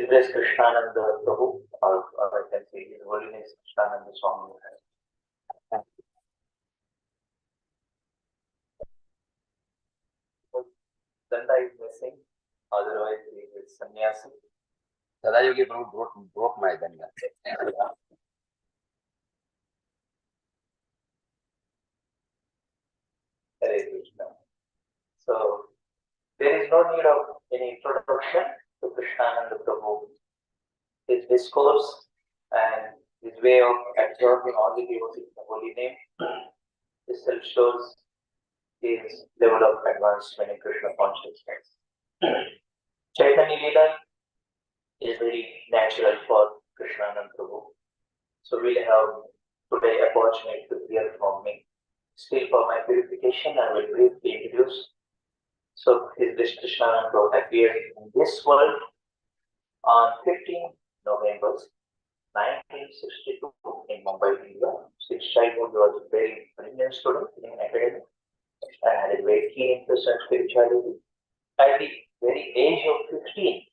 Illustrious Krishnanand Prabhu, or I can say His Holiness Krishnanand Swami. Danda is missing, otherwise he is sannyasi. Sadayogi Prabhu broke my danda. Hare Krishna. So there is no need of any introduction to Krishnanand Prabhu. His discourse and his way of absorbing all the devotees in the holy name itself shows his level of advancement in Krishna consciousness. Chaitanya Leela is very natural for Krishnanand Prabhu. So we'll have today opportunity to hear from me. Still for my purification, I will briefly introduce. So his Krishnanand Prabhu appeared in this world on 15 November 1962 in Mumbai, India. Since childhood, he was a very brilliant student in academic and had a very keen interest in spirituality. At the very age of 15,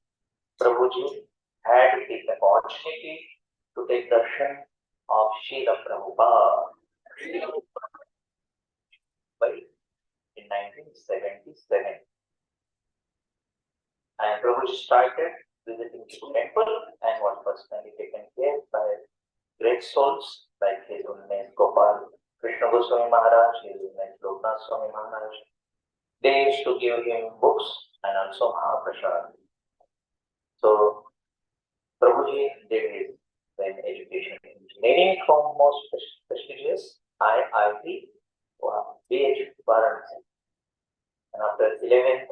Prabhuji had the opportunity to take darshan of Srila Prabhupada in 1977. And Prabhuji started visiting the temple and was personally taken care by great souls like His Holiness Gopal Krishna Goswami Maharaj, His Holiness Loknath Swami Maharaj. They used to give him books and also Mahaprasad. So Prabhuji did his then education in engineering from most prestigious IIT, BH Varanasi. And after 11th,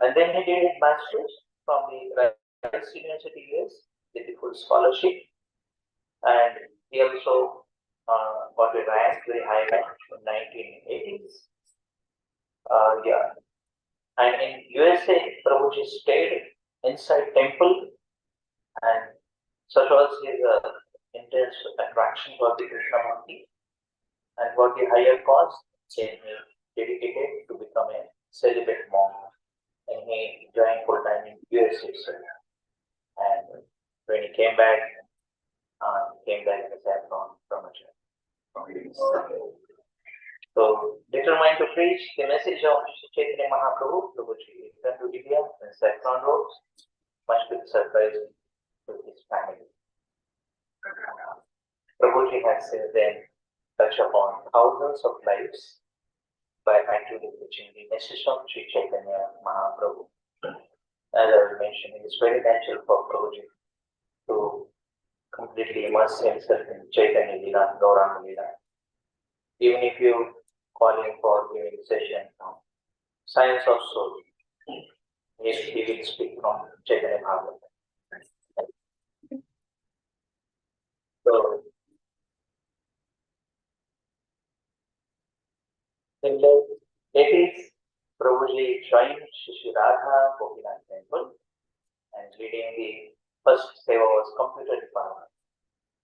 and then he did his master's from the Rice University US with the full scholarship, and he also got a rank, very high rank in 1980s. And in USA, Prabhuji stayed inside temple, and such was his intense attraction for the Krishna Bhakti, and for the higher cause, he dedicated to become a celibate monk, and he joined full time in US itself. And when he came back as a saffron brahmachari. So, determined to preach the message of Chaitanya Mahaprabhu, Prabhuji returned to India in saffron robes, much to the surprise to his family. Prabhuji has since then touched upon thousands of lives by actively preaching the message of Sri Chaitanya Mahaprabhu. As I mentioned, it is very natural for Prabhuji to completely immerse himself in Chaitanya Leela, Gauranga Leela. Even if you call him for giving session on Science of Soul, he will speak from Chaitanya Bhagavatam. So, in the 80s, Prabhuji joined Shri Radha Gopinath temple, and leading the first seva was computer department,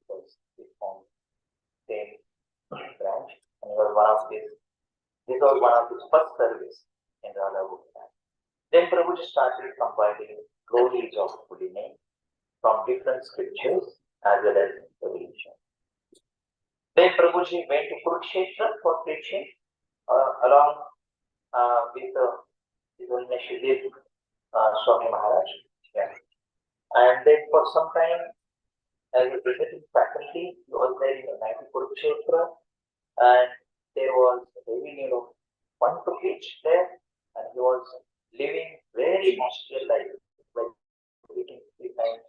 because he formed same branch, and he was this was one of his first service in Radha Gopinath. Then Prabhuji started compiling glories of holy name from different scriptures as well as revelation. Then Prabhuji went to Kurukshetra for preaching along with His Holiness Shri Swami Maharaj. Yeah. And then for some time, as a visiting faculty, he was there in the night of Kurukshetra, and there was a heavy need of one to preach there, and he was living very austere life, like eating 3 times,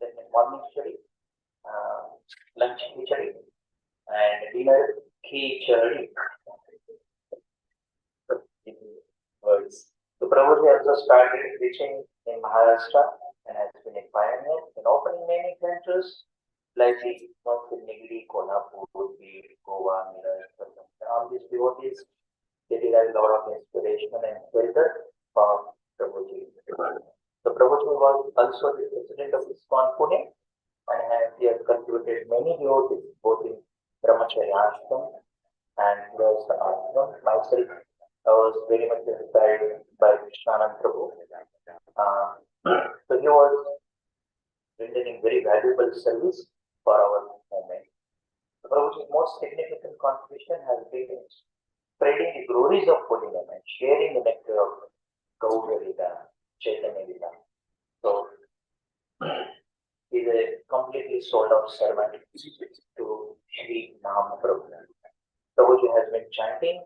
then morning study, lunch khichdi, and dinner khichdi. Words. So Prabhuji also started preaching in Maharashtra and has been a pioneer in opening many centers like the ones in Nigri, Kolhapur, Goa, Mira, and all these devotees, they derive a lot of inspiration and shelter from Prabhuji. So Prabhuji was also the president of ISKCON Pune, and he has contributed many devotees both in Brahmachari Ashram and Grihastha Ashram. Myself, I was very much inspired by Krishnanand Prabhu valuable service for our movement. Prabhuji's most significant contribution has been spreading the glories of holy name and sharing the nectar of Gaura Lila, Chaitanya Lila. So, he's a completely sold out servant to Shri Nam Prabhu. Prabhuji has been chanting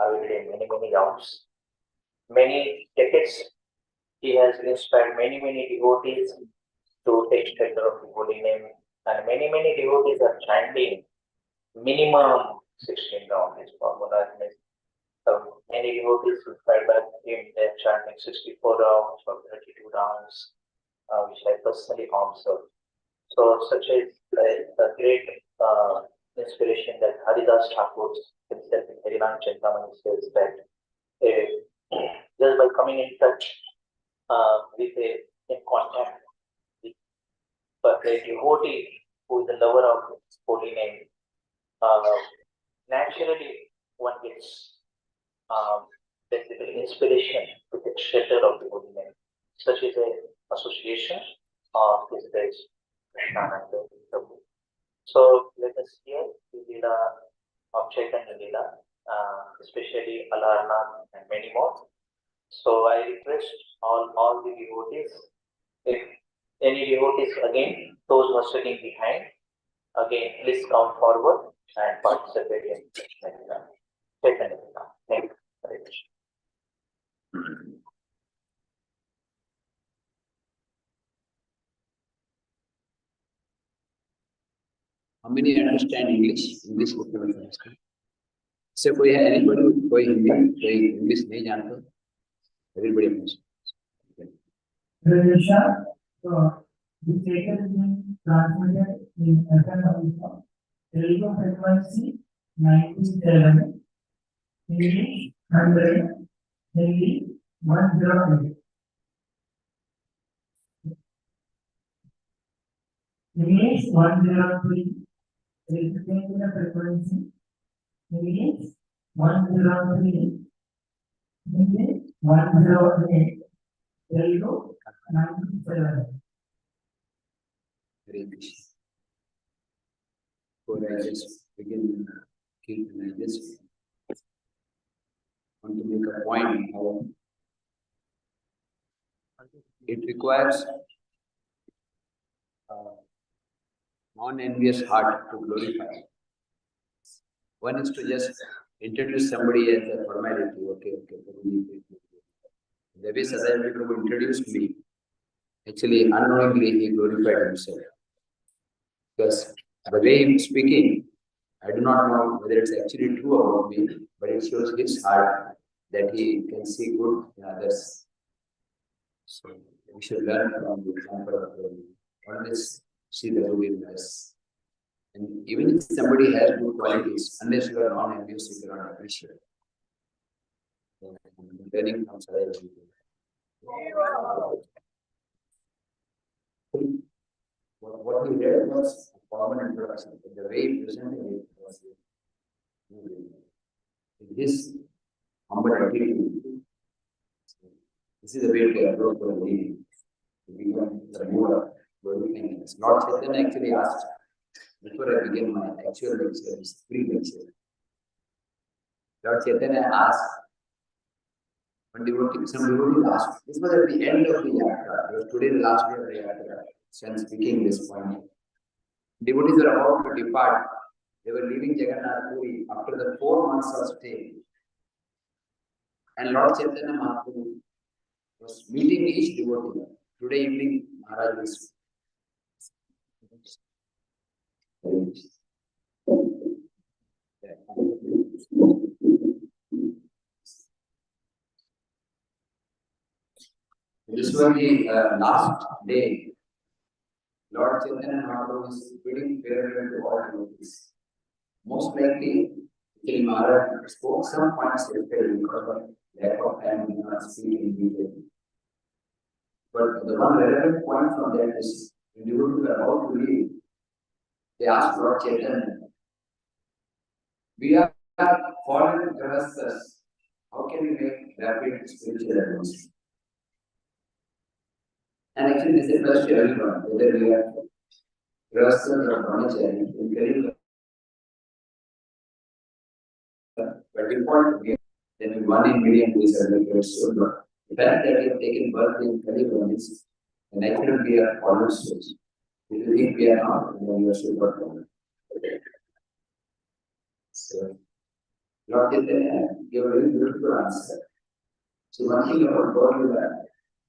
every day, many rounds, many decades. He has inspired many devotees to take shelter of the holy name, and many devotees are chanting minimum 16 rounds. His formula is many devotees inspired by him, they're chanting 64 rounds or 32 rounds, which I personally observed. So such a great inspiration that Haridas Thakur himself in Hariram Chintamani says that just by coming in touch in contact with a devotee who is a lover of holy name, naturally one gets basically inspiration to take shelter of the holy name. Such is a association of this great Krishnanand Prabhu. So let us hear the Leela of Chaitanya Leela, especially Alarna and many more. So I request all the devotees, if any devotees again, those who are sitting behind, again please come forward and participate in Chaitanya Leela. Thank you very much. How many understand English? English को केवल understand. से कोई है anybody कोई हिंदी कोई English नहीं जानता? Everybody understands. Tradition, so the statement is being transmitted in FM also. Telugu frequency 97, English 100, Hindi 108. English 103, the frequency, English 103, Hindi 108, Telugu 97. Hare Krishna. Before I just begin, I just want to make a point how it requires non-envious heart to glorify. One is to just introduce somebody as a formality. Okay. The way Sadhguru Prabhu introduced me, actually unknowingly he glorified himself. Because the way he is speaking, I do not know whether it's actually true about me, but it shows his heart that he can see good in others. So we should learn from the example of the always see the good in us. And even if somebody has good qualities, unless you are non-envious, you cannot appreciate. So, learning from Sadhguru. What we read was a formal introduction. The way he presented it was this humble attitude. This is the way to approach the lady. To become the mood of glorifying. Lord Chaitanya actually asked, before I begin my actual lecture, this pre-lecture, Lord Chaitanya asked, some devotee asked, this was at the end of the yatra, because today the last day of the yatra, so I'm speaking this point. Devotees were about to depart. They were leaving Jagannath Puri after the 4 months of stay. And Lord Chaitanya Mahaprabhu was meeting each devotee. Today evening, Maharaj was. This was the last day. Lord Chaitanya Mahaprabhu is bidding farewell to all devotees. Most likely, Sri Maharaj spoke some points yesterday because of lack of time we cannot speak in detail. But the one relevant point from that is when devotees were about to leave, they asked Lord Chaitanya, we are fallen grahasthas. How can we make rapid spiritual advancement? And actually, this applies to everyone, whether we are grahasthas or brahmacharis. In Kali, but important we then we one in million days are like so good. The fact that we have taken birth in Kali is the natural we are always so. If you think we are not, then you are super common. So, Lord Chaitanya gave a very beautiful answer. So one thing about God is that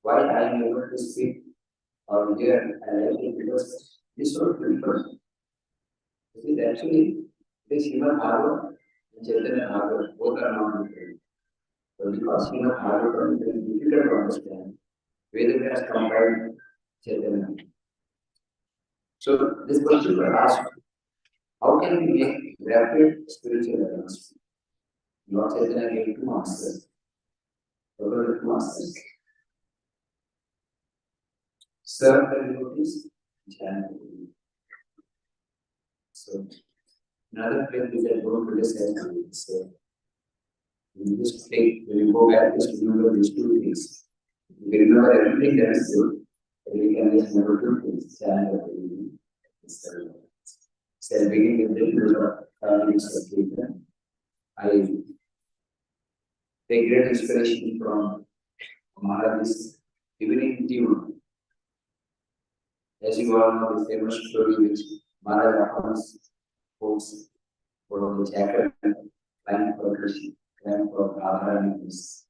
why I am able to speak or hear and I think because this was different. It is actually this human Bhagavatam and Chaitanya Bhagavatam both are not different. But because human Bhagavatam is very difficult to understand, Vedavyas combined Chaitanya. So this question was asked, how can we make rapid spiritual advancement? Lord Chaitanya gave two answers. What are the two answers? Serve the devotees, chant the devotees. So another place is that don't criticize. So you just take when you go back, just remember these two things. You can remember everything that is good, but you can just remember two things. Chant the devotees. So beginning with the Kirtan, I take great inspiration from Maharaj's evening tune. As you all know, the famous story which Maharaj often quotes for the chapter, line for Krishna, line for Radha and Krishna.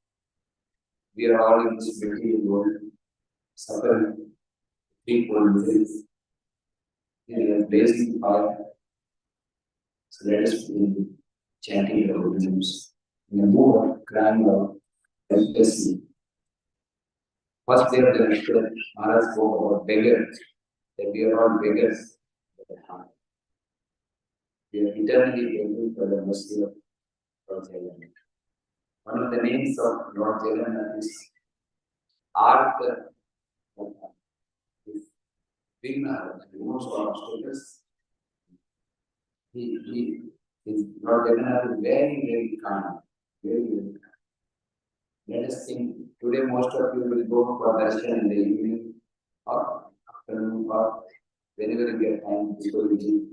We are all in this material world, suffering, three-fold miseries. We are blazing fire. So let us be chanting the holy names in a mood of crying out, helplessly. First day of the lecture, Maharaj spoke about beggars, that we are all beggars at the heart. We are eternally begging for the mercy of Lord Jagannath. One of the names of Lord Jagannath is Artha, is Vigna, removes all obstacles. Lord Jagannath is very, very kind, very, very kind. Let us think, today most of you will go for darshan in the evening or afternoon or whenever you get time before you leave.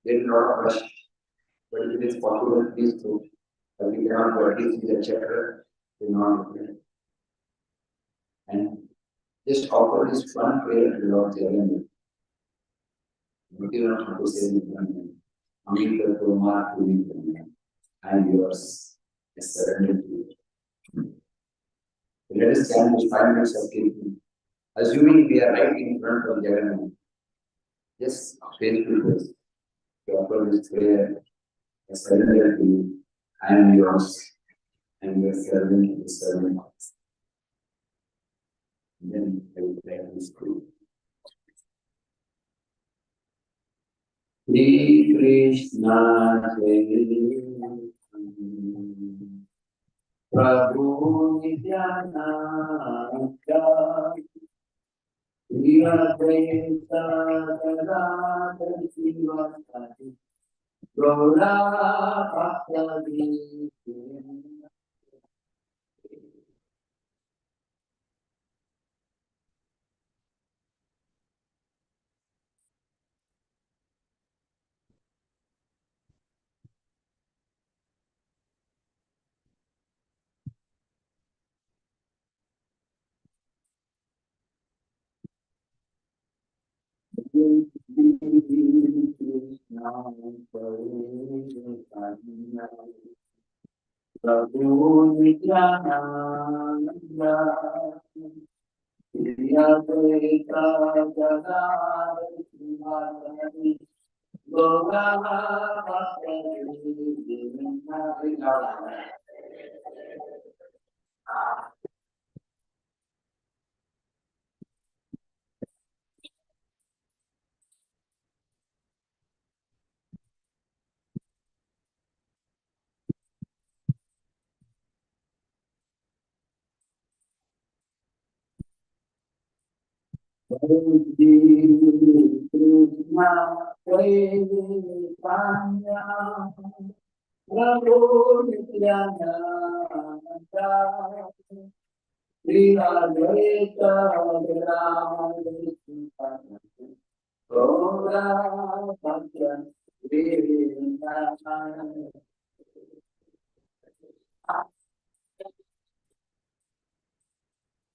There is a lot of rush, but if it is possible, please do. But we cannot go at least in the chapter, will not do it. And just offer this one prayer to Lord Jagannath. You do not have to say it one name. Amrita Kumar Puri, I am yours. I surrender to you. Let us chant this 5 minutes of Kirtan. Assuming we are right in front of Jagannath, just face to face, to offer this prayer, I surrender to you. I am yours, and your servant is servant. And then I will pray this prayer. Shri Krishna Prabhu Nityananda Priya Deta Gadadhar Sivasati Gaura Bhaktadi Prabhu Nityananda Priya Deta Gadadhar Sivasati Gaura Bhaktadi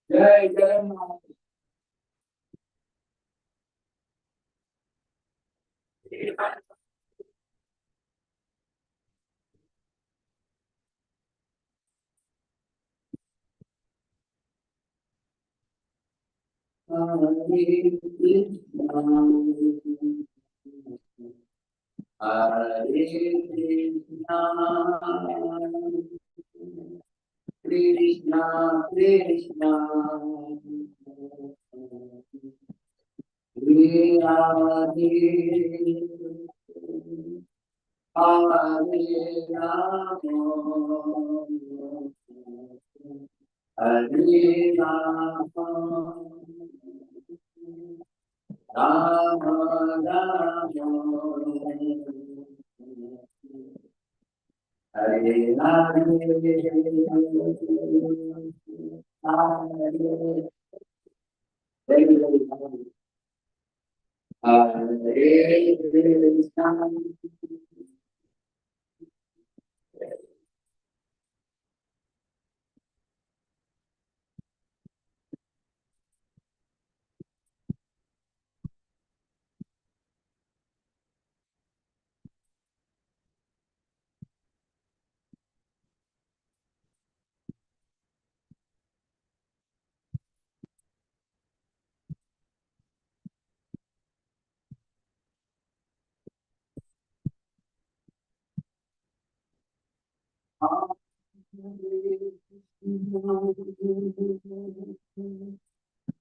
Jai Jagannath.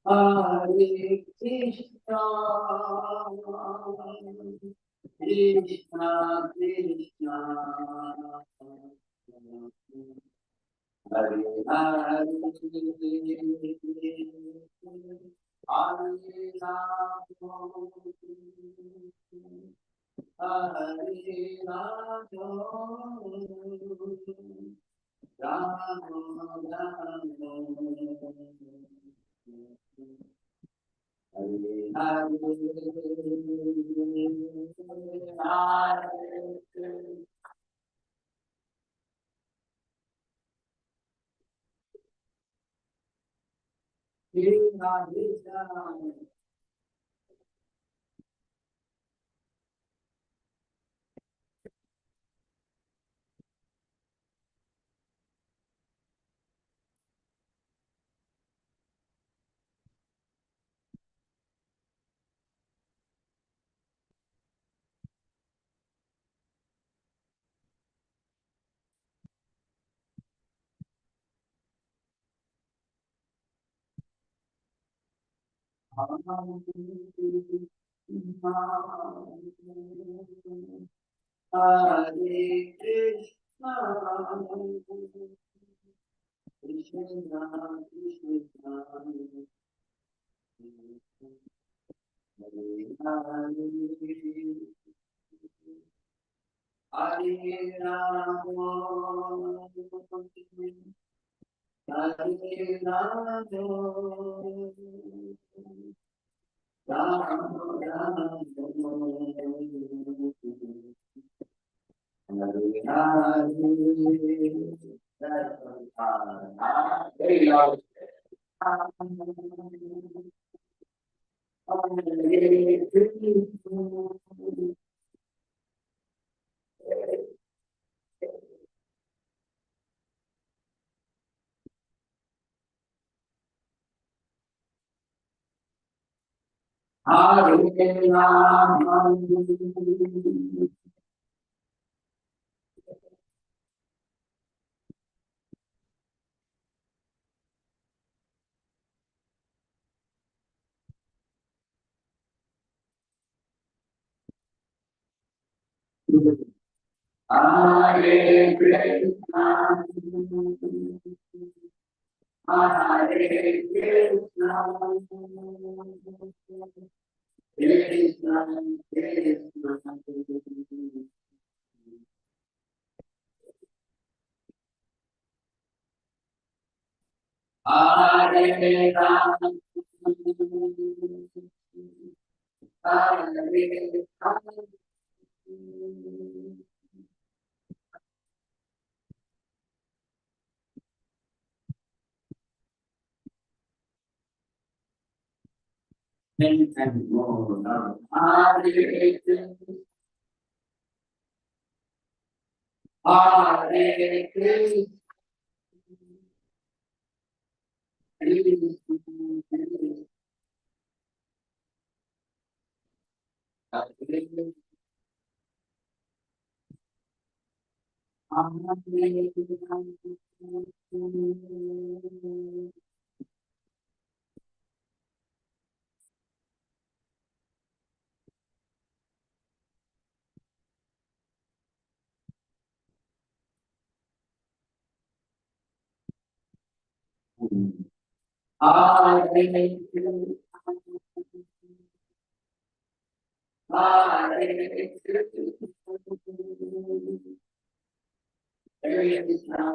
Hare Krishna, Hare Krishna, Krishna Krishna, Hare Hare, Hare Rama, Hare Rama, Rama Rama, Hare Hare, Hare Krishna. Hare Krishna, Krishna Krishna, Hare Hare, Hare And more now. Hare Krishna.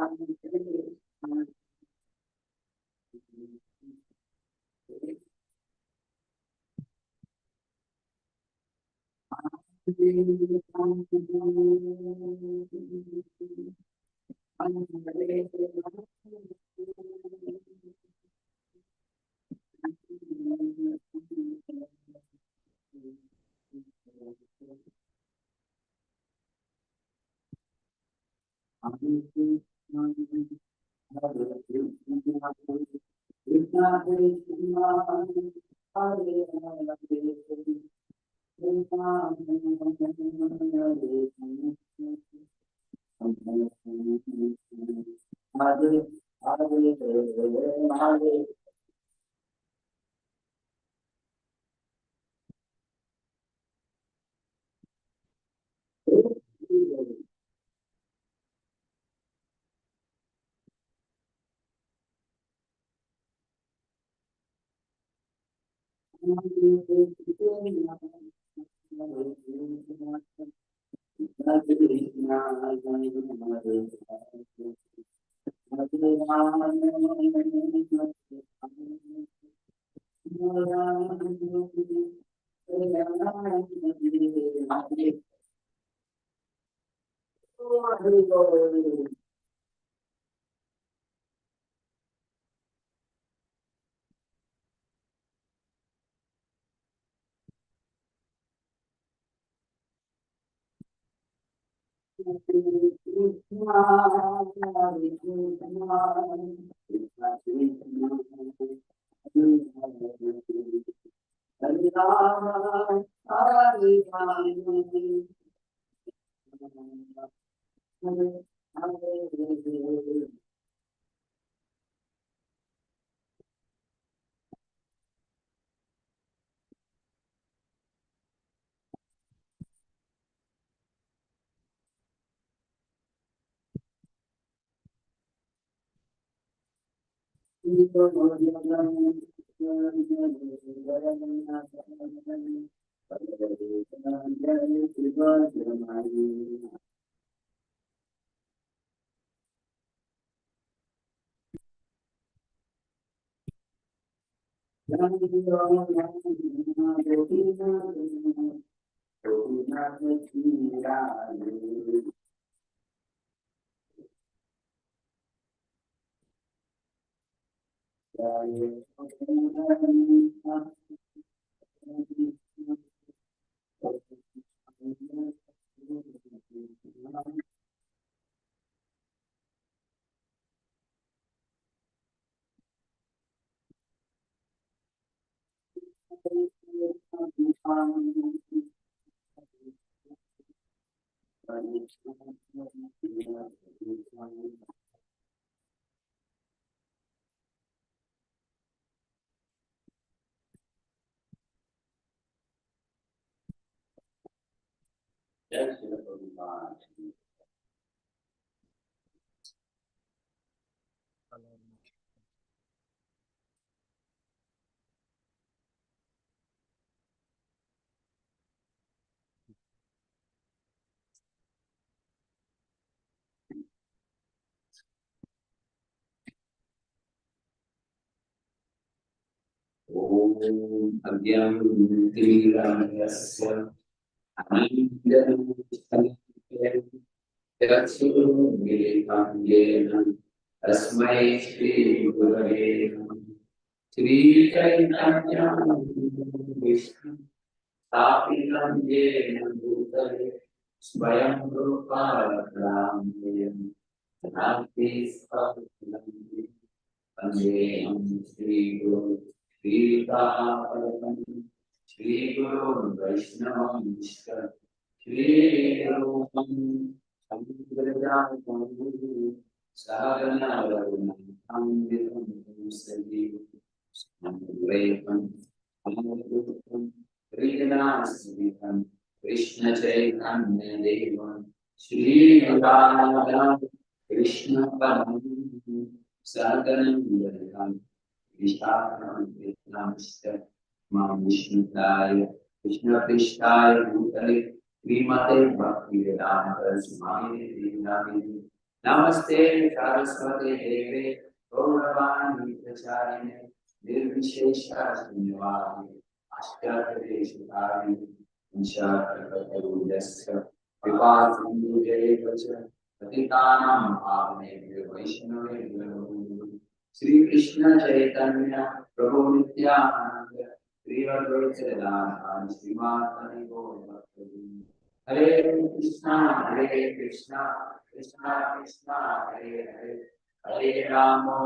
Adyam Timirayasya Anandam Yatsurvekam Tasmai Shri Gurave Shri Chaitanya Vishnu Tapitam Yena Bhutale Swayam Rupa Ramyam Nati Satanam Vandeham Shri Guru Shri Tapatam Shri Guru Vaishnavam Vishkar Shri Rupam Samgrajatam Sahagana Varunam Amritam Sajivam Samvekam Amrutam Kriyanasvitam Krishna Chaitanya Devam Shri Radha Krishna Param Sadanam Yadam Vishakam Namaste Mam Vishnutaya Krishna Krishnaya Bhutale Srimate Bhakti Vedanta Swami Namaste Namaste Saraswate Deve Gauravani Pracharine Nirvishesha Srinyavadi Ashtatadeshikari Anshakarudasya Vipasindhu Jayavacha Patitanam Bhavane Vaishnave Sri Krishna Chaitanya Prabhu Nityananda Sri Advaita Srimad Bhagavatam Hare Krishna Krishna Krishna Hare Hare Hare Rama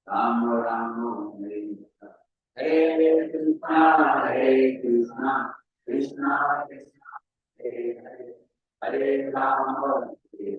Rama Rama Hare Hare Krishna Krishna Krishna Hare Hare Hare Rama Hare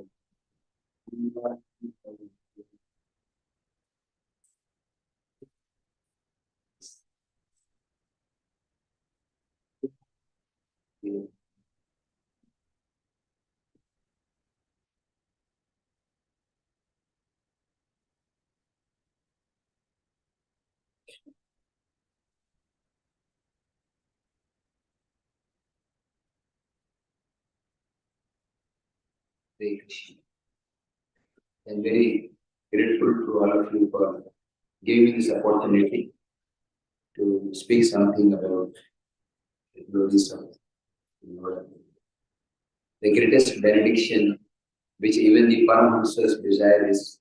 Krishna. I'm very grateful to all of you for giving me this opportunity to speak something about the glories of the Lord. The greatest benediction which even the Paramahamsas desire is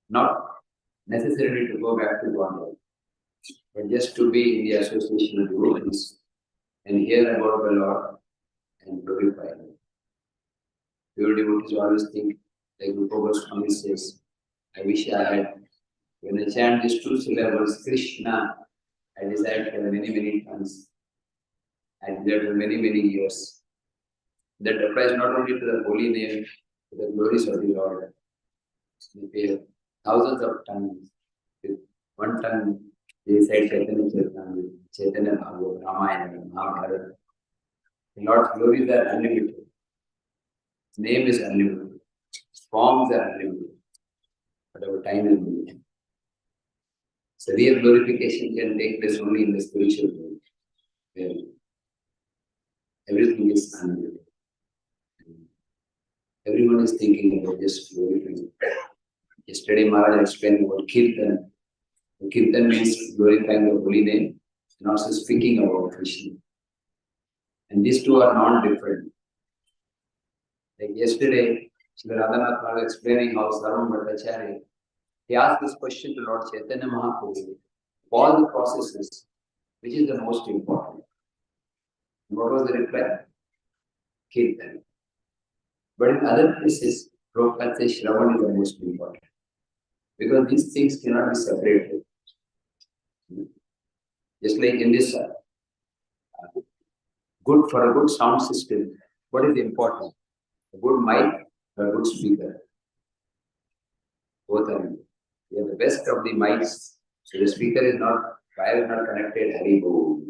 not necessarily to go back to Godhead, but just to be in the association of devotees and hear about the Lord and glorify Him. Pure devotees always think, like Rupa Goswami says, I wish I had, when I chant these two syllables, Krishna, I desire for many, many tongues. I desire for many, many years. That applies not only to the holy name, to the glories of the Lord. We pay thousands of tongues. With one tongue, they recite Chaitanya Charitamrita, Chaitanya Bhagavatam, Ramayana, Mahabharata. The Lord's glories are unlimited. His name is unlimited. His forms are unlimited. But our time is limited. So real glorification can take place only in the spiritual world, where everything is unlimited. Everyone is thinking about just glorifying. Yesterday Maharaj explained about Kirtan. Kirtan means glorifying the holy name and also speaking about Krishna. And these two are non-different. Like yesterday, Sri Radhanath was explaining how Sarvam Bhattacharya, he asked this question to Lord Chaitanya Mahaprabhu. All the processes, which is the most important? What was the reply? Kirtan. But in other places, Prabhupada says Shravan is the most important. Because these things cannot be separated. Just like in this, for a good sound system, what is important? A good mic or a good speaker? Both are important. We have the best of the mics, so the speaker is not, wire is not connected, Hari Bo.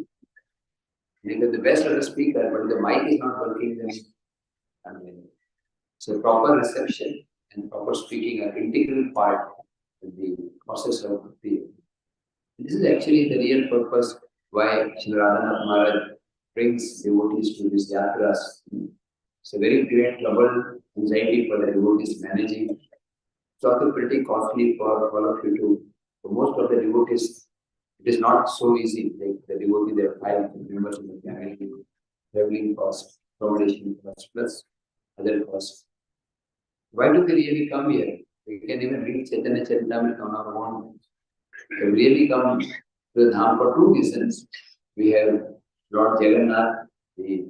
You have the best of the speaker, but the mic is not working, then so proper reception and proper speaking are integral part of the process of the. This is actually the real purpose why Sri Radhanath Maharaj brings devotees to these yatras. It's a very great trouble, anxiety for the devotees managing. It's also pretty costly for all of you to. For most of the devotees, It is not so easy. Like the devotee, there are 5 members in the family, traveling cost, accommodation cost, plus other costs. Why do they really come here? We can even read Chaitanya Charitamrita on our own. They really come to the Dham for 2 reasons. We have Lord Jagannath, the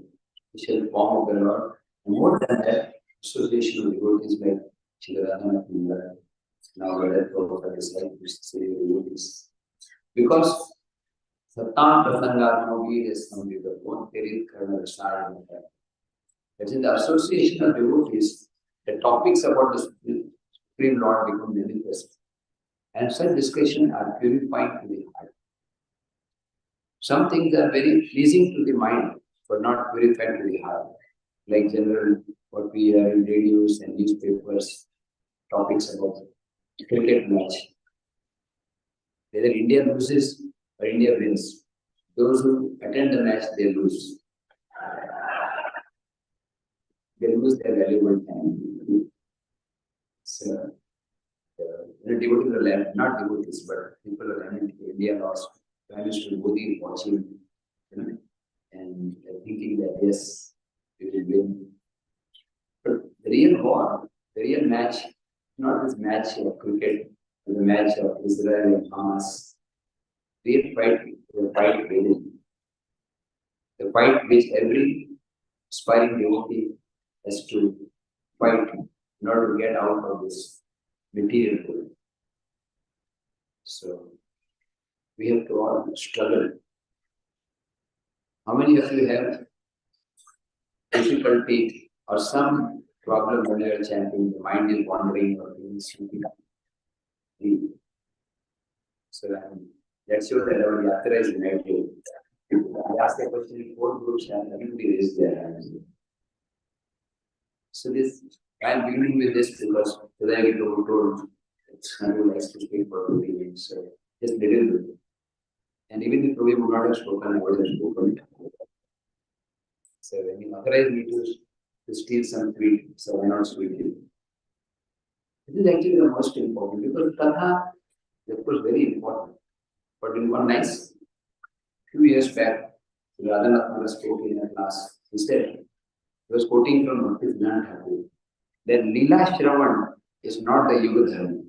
official form of the Lord, and more than that, association of devotees like Chidaradhana Punda, now Vedat Prabhupada is like devotees. Because Sattam Prasangatma Vedas Samvita won't carry Karna Rasaya. That is the association of devotees, the topics about the Supreme Lord become manifest. And such discussion are purifying to the heart. Some things are very pleasing to the mind, but not purified to the heart. Like general, what we hear in radios and newspapers, topics about cricket match. Whether India loses or India wins, those who attend the match, they lose. They lose their valuable time. So, devotees are left, not devotees, but people are lamenting India lost. I used to Modi watching, and thinking that yes, we will win. But the real war, the real match, not this match of cricket, but the match of Israel and Hamas. Real fight, the fight within. The fight which every aspiring devotee has to fight in order to get out of this material world. So we have to all struggle. How many of you have difficulty or some problem when you are chanting, the mind is wandering or doing something? So that shows that our yatra is negative. I asked a question in 4 groups and everybody raised their hands. So this, I am beginning with this because today I get told it's not nice to speak for 2 minutes. So just little bit. And even if we would not have spoken, I would have spoken. So when you authorize me to steal some sweet, so why not sweet you? It is actually the most important because Katha is of course very important. But in one nice few years back, Radhanath spoke in a class. He said, he was quoting from Bhakti-Siddhanta Thakur, that Leela Shravan is not the Yuga Dharma.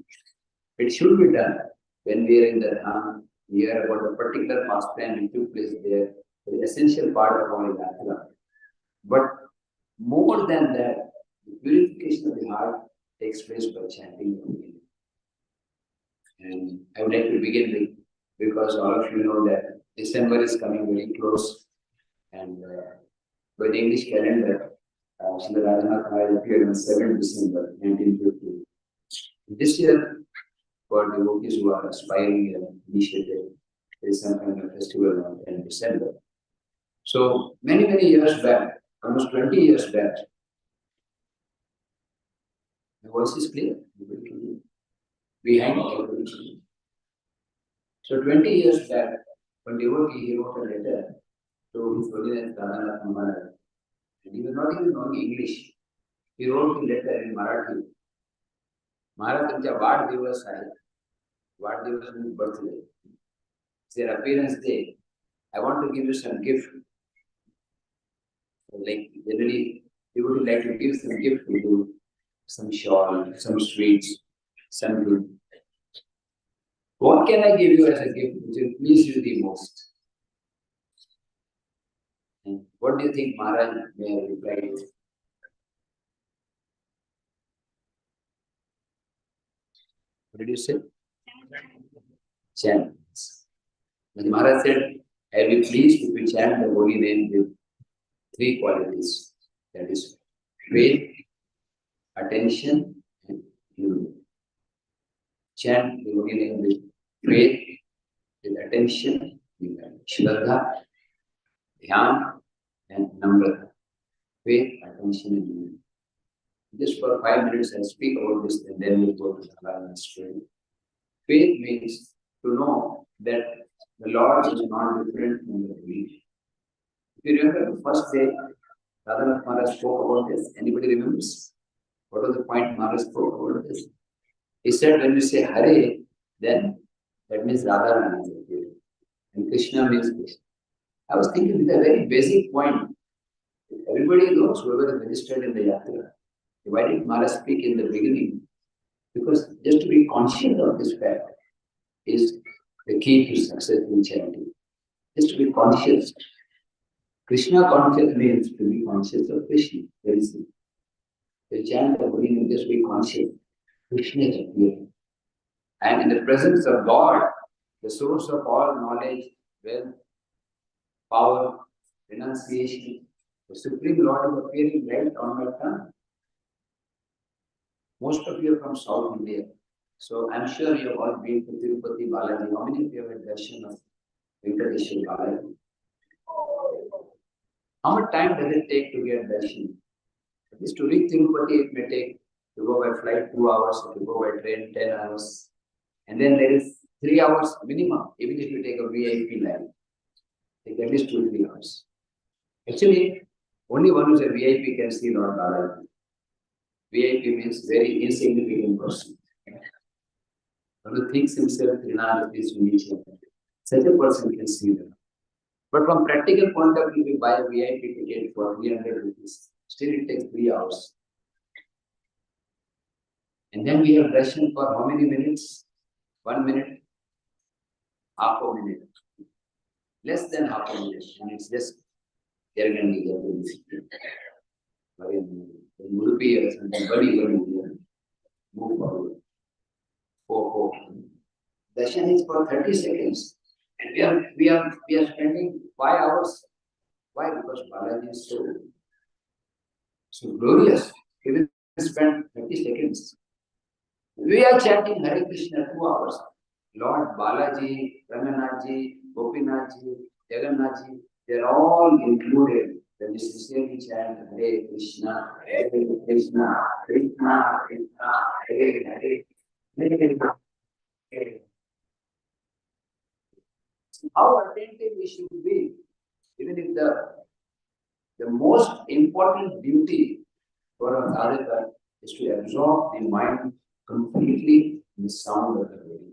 It should be done when we are in the Dham, we hear about the particular pastime which took place there, the essential part of our yatra. But more than that, the purification of the heart takes place by chanting. And I would like to begin with, because all of you know that December is coming very close, and by the English calendar, Srimad Bhagvatam appeared on 7th December 1950. This year, for devotees who are aspiring and initiated, there is some kind of festival in December. So many years back, almost 20 years back, my voice is clear. Behind everybody. So 20 years back, one devotee, he wrote a letter to His Holiness Radhanath Maharaj, and he was not even knowing English. He wrote the letter in Marathi. Maharaj, तुमचा वाढदिवस आहे. वाढदिवस means birthday. It's their appearance day. I want to give you some gift. So like generally, we would like to give some gift to you, some shawl, some sweets, something. What can I give you as a gift which will please you the most? And what do you think Maharaj may have replied? What did you say? Chant. But Maharaj said, I will be pleased if you chant the holy name with 3 qualities. That is faith, attention, and unity. Chant the holy name with faith, with attention, with shraddha, dhyan, and namrata. Faith, attention, and unity. Just for 5 minutes, I'll speak about this and then we'll go to the Bhagavatam story. Faith means to know that the Lord is not different from the belief. If you remember the first day, Radhanath Maharaj spoke about this. Anybody remembers? What was the point Maharaj spoke about this? He said, when you say Hare, then that means Radharani is here. and Krishna means Krishna. I was thinking with a very basic point. Everybody knows whoever is registered in the Yatra. Why did Maharaj speak in the beginning? Because just to be conscious of this fact is the key to success in chanting. Just to be conscious. Krishna conscious means to be conscious of Krishna. Very simple. The chant of being just be conscious. Krishna is appearing. And in the presence of God, the source of all knowledge, wealth, power, renunciation, the Supreme Lord is appearing right on my tongue. Most of you are from South India. So I'm sure you have all been to Tirupati Balaji. How many of you have had darshan of Venkateshwar Balaji? How much time does it take to get darshan? At least to reach Tirupati, it may take to go by flight 2 hours, to go by train 10 hours. And then there is 3 hours minimum, even if you take a VIP line. Take at least 2-3 hours. Actually, only one who is a VIP can see Lord Balaji. VIP means very insignificant person. One who thinks himself Trinad is unique. Such a person can see them. But from practical point of view, we buy a VIP ticket for 300 rupees. Still it takes 3 hours. And then we have darshan for how many minutes? 1 minute? Half a minute. Less than half a minute. And it's just arrogantly Udupi or something, move forward. Darshan is for 30 seconds. And we are spending 5 hours. Why? Because Balaji is so glorious. We will spend 30 seconds. We are chanting Hare Krishna 2 hours. Lord Balaji, Ramanaji, Gopinathji, Jagannathji, they are all included when we sincerely chant Hare Krishna, Krishna, Krishna, Krishna, Hare Hare. How attentive we should be, even if the most important duty for a sadhaka is to absorb the mind completely in the sound of the body.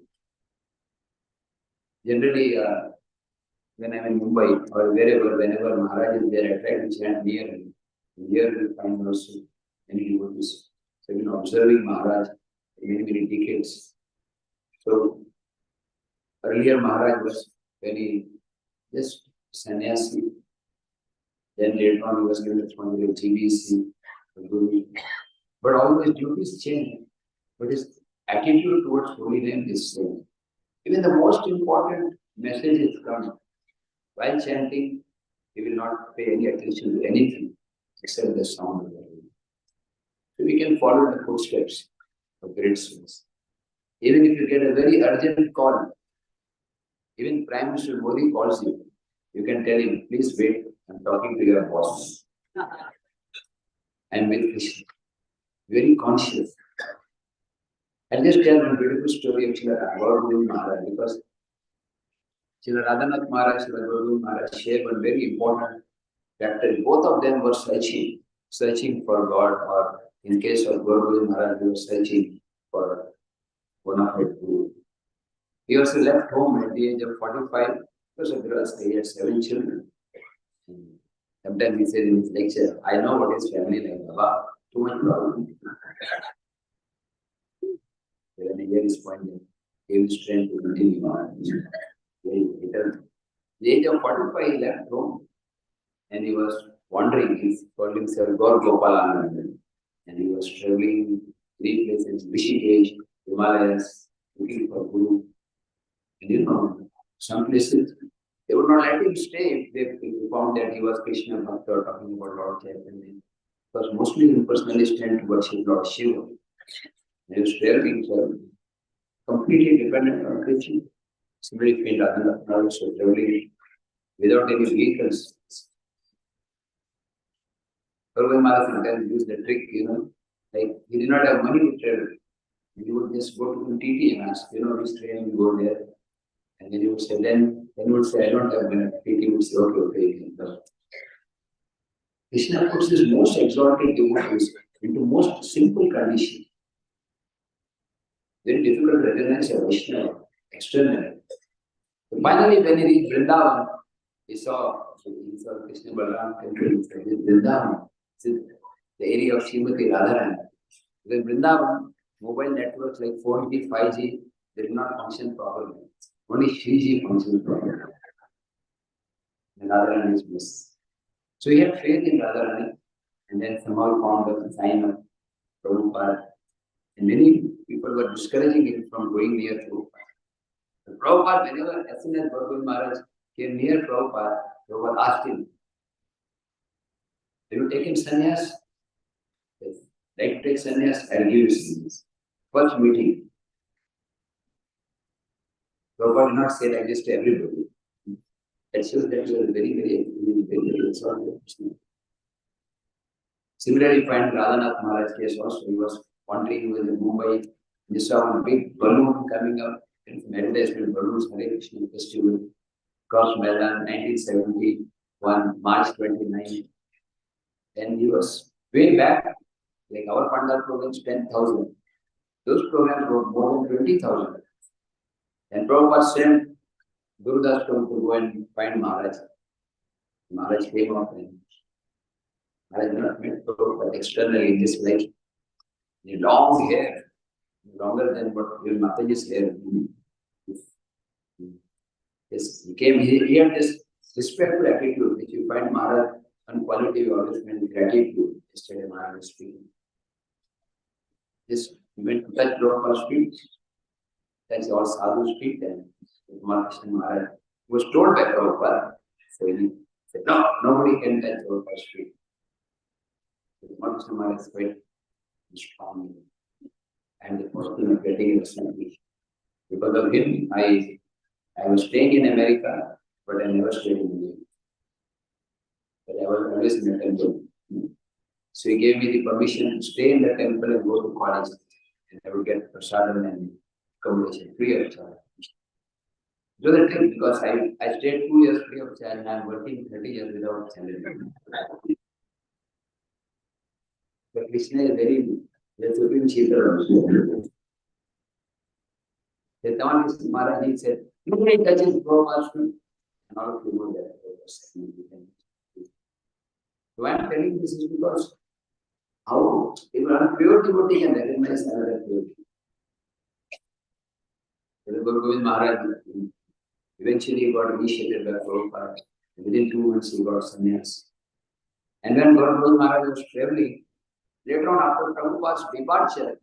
Generally, when I'm in Mumbai or whenever Maharaj is there, I try to chant near him. Here we find also many devotees. So I've been observing Maharaj for many decades. So earlier Maharaj was very just sannyasi. Then later on he was given the responsibility of GBC, Guru. But all his duties change. But his attitude towards holy name is same. Even the most important messages come. While chanting, he will not pay any attention to anything except the sound of the Lord. So we can follow the footsteps of great souls. Even if you get a very urgent call, even Prime Minister Modi calls you, you can tell him, please wait, I'm talking to your boss. I'm with Krishna. Very conscious. I'll just tell one beautiful story of Srila Gaurav Maharaj, because Srila Radhanath Maharaj, Srila Gaurav Maharaj shared one very important factor. Both of them were searching for God, or in case of Gaurav Maharaj, they were searching for one of their guru. He also left home at the age of 45. He was a girl, he had 7 children. Sometimes he said in his lecture, I know what his family like, Baba, too much problem. When I hear his point, he gave strength to continue on. At the age of 45, he left home and he was wandering. He called himself Gaur Gopalanand. And he was traveling 3 places, Rishikesh, Himalayas, looking for Guru. And some places, they would not let him stay if they found that he was Krishna Bhakta or talking about Lord Chaitanya. Because mostly impersonalists tend to worship Lord Shiva. He was traveling, completely dependent on Krishna. Somebody feel also traveling without any vehicles. Gaurav Maharaj sometimes used the trick, like he did not have money to travel. He would just go to the TT and ask, which train you go there. And then he would say, then he would say, I don't have money. TT would say, okay, you can go. Krishna puts his most exalted devotees into most simple condition. Very difficult to recognize a Vaishnava externally. So finally, when he reached Vrindavan, he saw Krishna Balaram temple. Vrindavan, the area of Srimati Radharani. Because Vrindavan, mobile networks like 4G, 5G, they do not function properly. Only 3G functions properly. And Radharani is missed. So he had faith in Radharani, and then somehow found the sign of Prabhupada. And many people were discouraging him from going near Prabhupada. The Prabhupada, whenever, as soon as Bhagwan Maharaj came near Prabhupada, Prabhupada asked him, "Have you taken sannyas?" Yes. Like to take sannyas, I'll give you sannyas. First meeting. Prabhupada did not say like this to everybody. That shows that he was very exalted. Similarly, find Radhanath Maharaj case also. He was wandering, he was in Mumbai. He saw one big balloon coming up. From advertisement balloons, Hare Krishna Festival, Cross Maidan, 1971, March 29. And he was way back, like our Pandal programs, 10,000. Those programs were more than 20,000. And Prabhupada sent Gurudas to go and find Maharaj. Maharaj came up and Maharaj did not met Prabhupada externally in this life. He had long hair, longer than what even Mataji's hair. Yes, he had this respectful attitude which you find Maharaj and quality you always find gratitude. Yesterday Maharaj was speaking. This he went to touch Prabhupada's feet. That's all sadhu's feet, and Maharaj was told by Prabhupada. So he said, "No, nobody can touch Prabhupada's feet." Maharaj is quite strong and the person of getting a because of him, I was staying in America, but I never stayed in India. But I was always in the temple. So he gave me the permission to stay in the temple and go to college. And I would get prasadam and accommodation free of charge. So the trick, because I stayed 2 years free of charge and I'm working 30 years without salary. But Krishna is very supreme cheater also. The Maharaj, he said, nobody touches Prabhupada's feet. And all of you know that. So I am telling this is because how even a pure devotee can recognize another purity. Guru Govind Maharaj eventually got initiated by Prabhupada. Within 2 months he got sannyas. And when Guru Govind Maharaj was traveling, later on after Prabhupada's departure,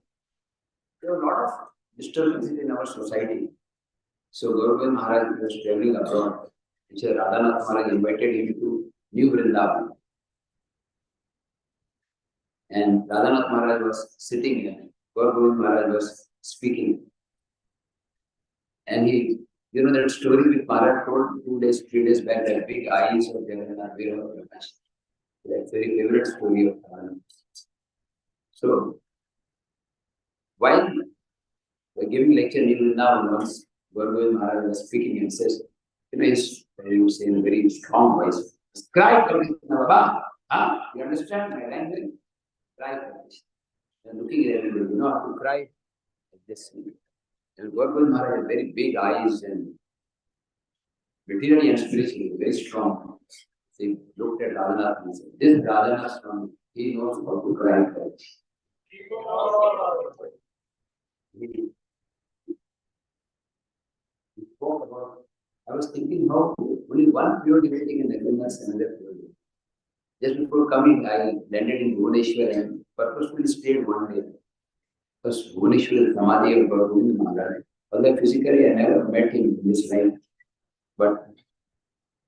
there were a lot of disturbances in our society. So Guru Govind Maharaj was traveling abroad. Radhanath Maharaj invited him to New Vrindavan. And Radhanath Maharaj was sitting there. Guru Govind Maharaj was speaking. And he, you know that story which Maharaj told 2 days, 3 days back, that big eyes of Jagannath, that's a very favorite story of Radhanath. So, while giving lecture in New Vrindavan once, Guru Govind Maharaj was speaking and says, he was saying in a very strong voice, cry for Krishna Baba. You understand my language? Cry for Krishna. And looking at everybody, you know how to cry? Like this. And Guru Govind Maharaj had very big eyes and materially and spiritually very strong. So he looked at Radhanath and said, this Radhanath Swami, he knows how to cry for Krishna. He spoke about, I was thinking how only one pure devotee can recognize another pure devotee. Just before coming, I landed in Bhubaneswar and purposefully stayed 1 day. Because Bhubaneswar is Samadhi of Guru Govind Maharaj. Although physically I never met him in this life. But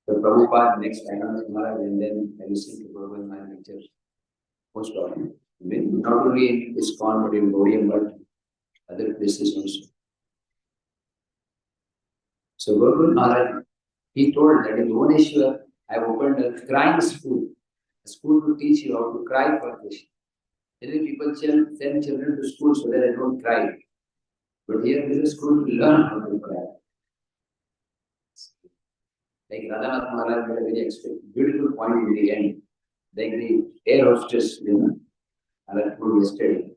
the Prabhupada next time Maharaj, and then I listened to Guru Govind Maharaj lectures most often. Not only in ISKCON but in Gaudiya, but other places also. So Guru Govind Maharaj, he told that in Bhubaneswar, I have opened a crying school. A school to teach you how to cry for Krishna. Many people send children to school so that they don't cry. But here there is a school to learn how to cry. Like Radhanath Maharaj made a very beautiful point in the end. Like the air hostess, I told yesterday.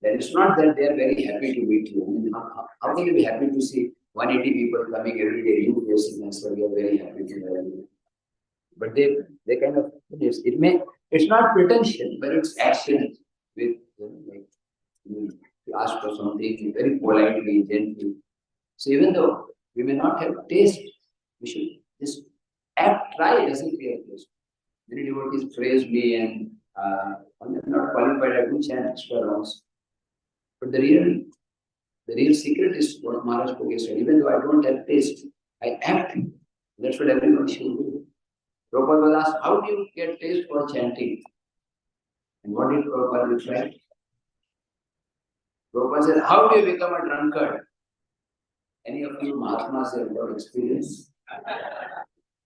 That it's not that they are very happy to meet you. I mean, how can you be happy to see 180 people coming every day, new faces, and so we are very happy to have you. But they kind of, it's not pretension, but it's action with, like, you ask for something very politely, gently. So even though we may not have taste, we should just try as if we have taste. Many devotees praise me and I'm not qualified, I do chant extra rounds. But the real secret is what Maharaj Puri said. Even though I don't have taste, I act. That's what everyone should do. Prabhupada was asked, how do you get taste for chanting? And what did Prabhupada reply? Prabhupada said, how do you become a drunkard? Any of you Mahatmas have got experience?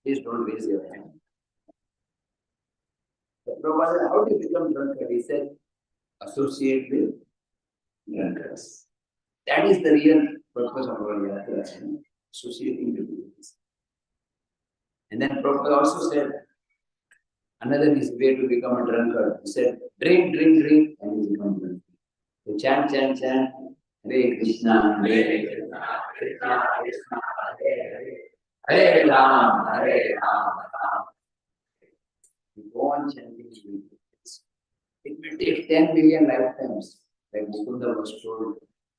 Please don't waste your time. But Prabhupada said, how do you become drunkard? He said, associate with drunkards. That is the real purpose of our yatra, associating with this. And then Prabhupada also said, another is way to become a drunkard. He said, drink, drink, drink, and you become drunk. So chant, chant, chant, Hare Krishna, Hare Krishna, Krishna Krishna, Hare Hare, Hare Ram, Hare Ram, Ram. You go on chanting. It will take 10 million lifetimes. Like Mukunda was told,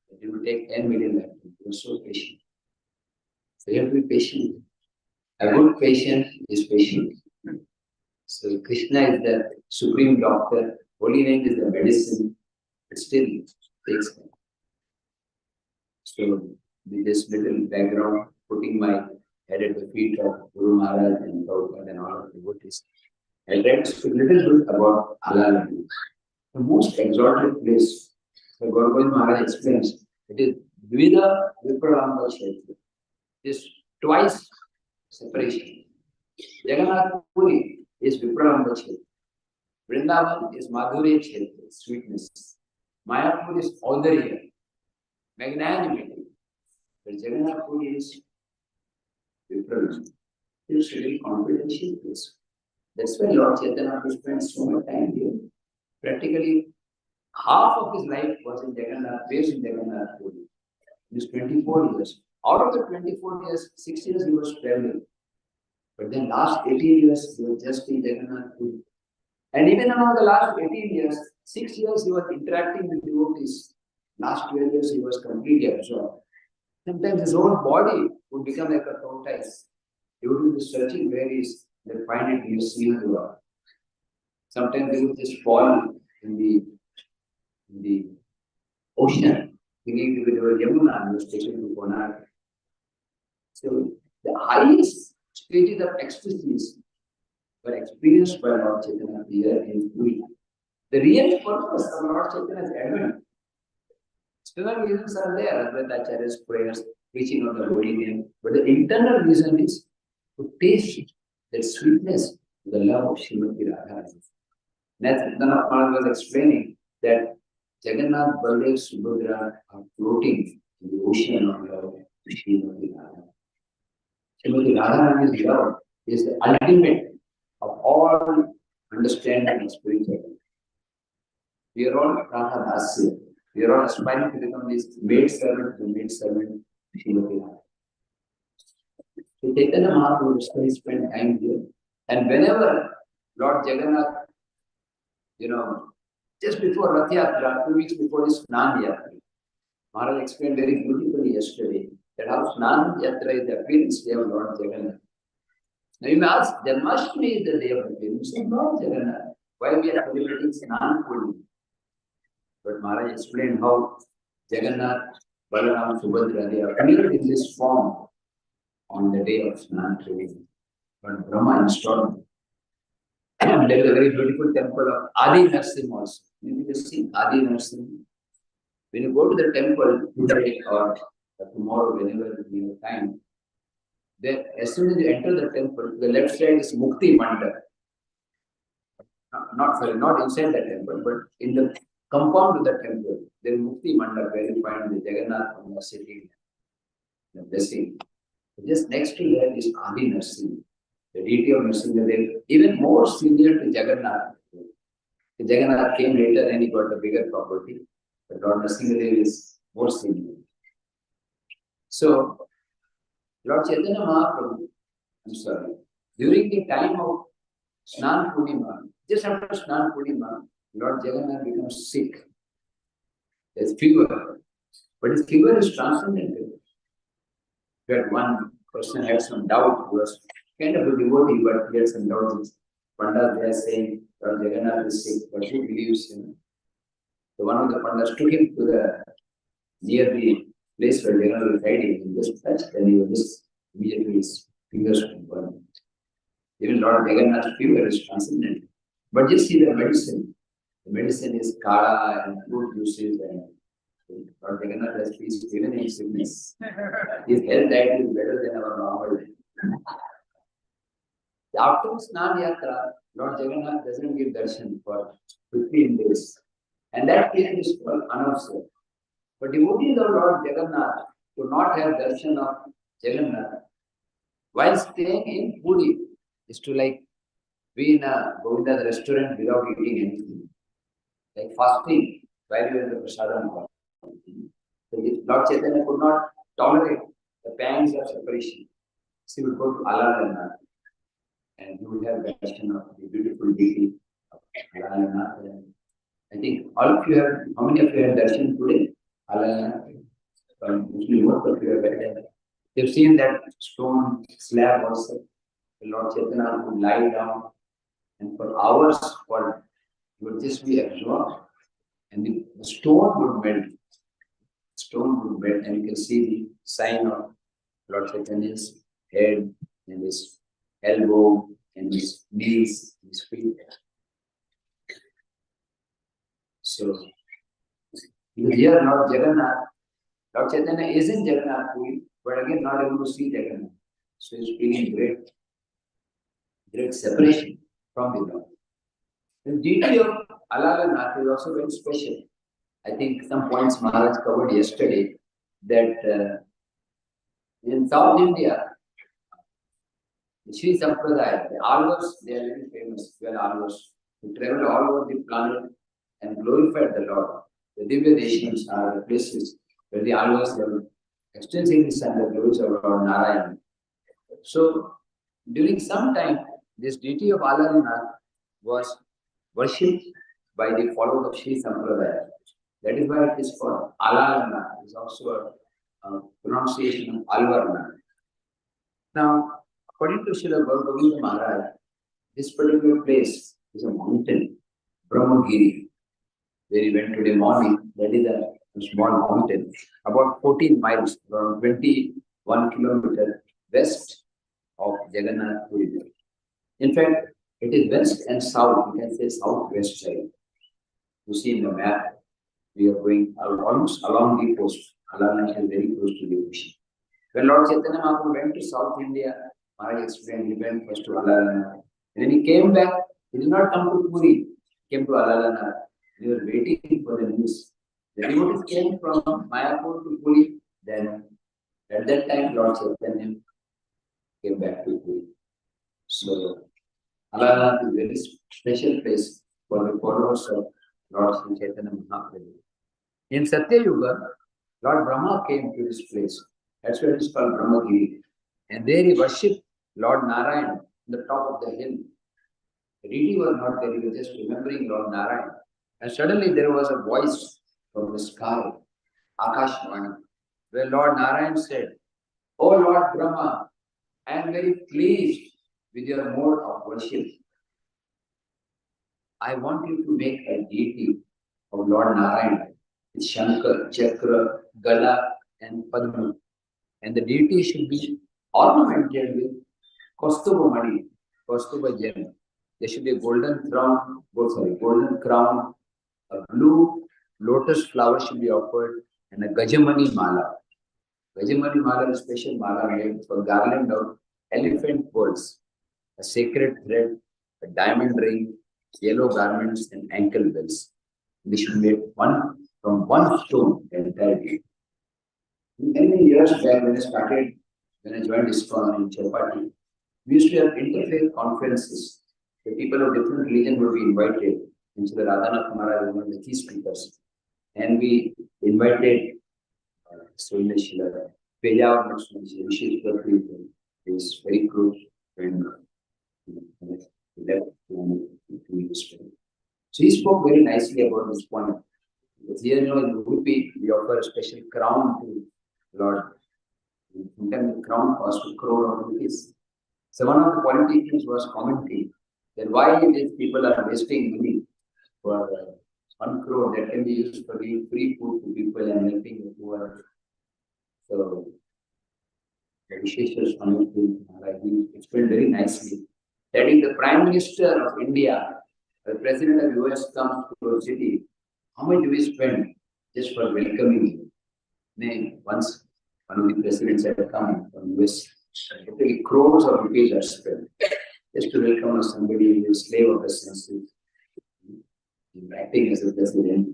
that it will take 10 million lifetimes. You are so patient. So you have to be patient. A good patient is patient. So Krishna is the supreme doctor, Holy Name is the medicine, but still takes time. So with this little background, putting my head at the feet of Guru Maharaj and Prabhupada and all of the devotees, I tried to speak a little bit about Alaladi. The most exalted place, the Guru Maharaj explains, it is Dvida Vipralamba Kshetra. It is twice separation. Jagannath Puri is Vipralamba Kshetra. Vrindavan is Madhurya Kshetra, sweetness. Mayapur is Audharya, magnanimity. But Jagannath Puri is Vipralamba. It's really confidential place. That's why Lord Chaitanya spent so much time here. Practically half of his life was in Jagannath, based in Jagannath Puri. He was 24 years. Out of the 24 years, 6 years he was traveling. But then last 18 years, he was just in Jagannath Puri. And even among the last 18 years, 6 years he was interacting with devotees. Last 12 years he was completely absorbed. Sometimes his whole body would become like a tortoise. He would be searching where he is, they find it in the sea. Sometimes they would just fall in the ocean, thinking they were Yamuna and was taken to Konark. So the highest stages of ecstasies were experienced by Lord Chaitanya here in Puri. The real purpose of Lord Chaitanya's advent, external reasons are there, Advaita Acharya's prayers, preaching of the holy name, but the internal reason is to taste that sweetness, the love of Srimati Radha. Nanath Maharaj was explaining that Jagannath, Baldev, Subhadra are floating in the ocean of love to Srimati Radha. Srimati Radharani's love is the ultimate of all understanding of spirituality. We are all Radha Dasya. We are all aspiring to become this maid servant to maid servant to Srimati Radha. So Chaitanya Mahaprabhu spent time here. And whenever Lord Jagannath, just before Rath Yatra, 2 weeks before his Snan Yatra, Maharaj explained very beautifully yesterday that how Snan Yatra is the appearance day of Lord Jagannath. Now you may ask, Janmashtami is the day of appearance of Lord Jagannath. Why we are celebrating Snan Puri? But Maharaj explained how Jagannath, Balaram, Subhadra, they appeared in this form on the day of Snan Puri. But Brahma installed. There is a very beautiful temple of Adi Narsim also. You need to see Adi Narsim. When you go to the temple today or tomorrow, whenever you have time, then as soon as you enter the temple, the left side is Mukti Mandap. Not inside the temple, but in the compound of the temple, there is Mukti Mandap where you find the Jagannath sitting, the blessing. Just next to that is Adi Narsim. The deity of Nrsimhadev, even more senior to Jagannath. The Jagannath came later and he got a bigger property. But Lord Nrsimhadev is more senior. So Lord Chaitanya Mahaprabhu, I'm sorry, during the time of Snan Purnima, just after Snan Purnima, Lord Jagannath becomes sick. There's fever, but his fever is transcendental. That one person had some doubt, he was kind of a devotee, but he had some doubts. Pandas, they are saying, Lord Jagannath is sick, but who believes him? So one of the Pandas took him to the near the place where Jagannath was hiding, and just touched, and he was just immediately his fingers were burned. Even Lord Jagannath's fever is transcendent. But just see the medicine. The medicine is kala and fruit juices, and Lord Jagannath has peace even in sickness. His health diet is better than our normal. After Snan Yatra, Lord Jagannath doesn't give darshan for 15 days. And that period is called Anavasya. But devotees of Lord Jagannath do not have darshan of Jagannath while staying in Puri is to like be in a Govinda's restaurant without eating anything. Like fasting while you are in the prasadam. So Lord Chaitanya could not tolerate the pangs of separation. So he would go to Alalanath and he would have darshan of the beautiful deity of Alalanath. I think all of you have, how many of you have darshan today? Alalanath. Usually most of you have had. You've seen that stone slab also. The Lord Chaitanya would lie down and for hours he would just be absorbed and the stone would melt. The stone would melt and you can see the sign of Lord Chaitanya's head and his elbow and his knees, his feet. So here Lord Jagannath, Lord Chaitanya is in Jagannath Puri, but again not able to see Jagannath. So he's feeling great separation from the Lord. The deity of Alalanath is also very special. I think some points Maharaj covered yesterday that in South India, the Sri Sampradaya, the Alvars, they are very famous, well Alvars, who travel all over the planet and glorified the Lord. The Divya Deshams are the places where the Alvars have extensively sung the glories of Lord Narayana. So, during some time, this deity of Alalanath was worshipped by the followers of Sri Sampradaya. That is why it is called Alalanath. It is also a pronunciation of Alvarnath. Now, according to Srila Bhagavatam Maharaj, this particular place is a mountain, Brahmagiri, where he went today morning. That is a small mountain, about 14 miles, around 21 kilometers west of Jagannath Puri. In fact, it is west and south, you can say southwest side. You see in the map, we are going almost along the coast. Alalanath is very close to the ocean. When Lord Chaitanya Mahaprabhu went to South India, Maharaj explained, he went first to Alalanath. And when he came back, he did not come to Puri, he came to Alalanath. He was waiting for the news. The devotees came from Mayapur to Puri, then at that time Lord Chaitanya came back to Puri. So, Alalanath is a very special place for the followers of Lord Sri Chaitanya Mahaprabhu. In Satya Yuga, Lord Brahma came to this place. That's why it is called Brahmagiri. And there he worshipped Lord Narayan on the top of the hill. The deity was not there, he was just remembering Lord Narayan. And suddenly there was a voice from the sky, Akashvani, where Lord Narayan said, "O Lord Brahma, I am very pleased with your mode of worship. I want you to make a deity of Lord Narayan with Shankar, Chakra, Gala, and Padma. And the deity should be ornamented with Kaustuba Mani, Kaustuba gem. There should be a golden crown, a blue lotus flower should be offered, and a Gajamani Mala. Gajamani Mala is a special mala made for garland of elephant pearls, a sacred thread, a diamond ring, yellow garments, and ankle bells. They should be made from one stone entirely. Many years back when I joined ISKCON in Chapati, we used to have interfaith conferences. The people of different religion would be invited. And Srila Radhanath Maharaj was one of the key speakers. And we invited Srila Peja Vishesh Prabhu is very close friend. He left to his friend. So he spoke very nicely about this point. Because here, in Udupi, we offer a special crown to Lord. Sometimes the crown costs a crore of rupees. So one of the politicians was commenting that why these people are wasting money for 1 crore that can be used for giving free food to people and helping the poor. So the Visheshwar Swami he explained very nicely that if the Prime Minister of India, the President of US comes to a city, how much do we spend just for welcoming him? Once one of the presidents had come from US, literally crores of rupees are spent just to welcome somebody who is slave of the senses, acting as a president.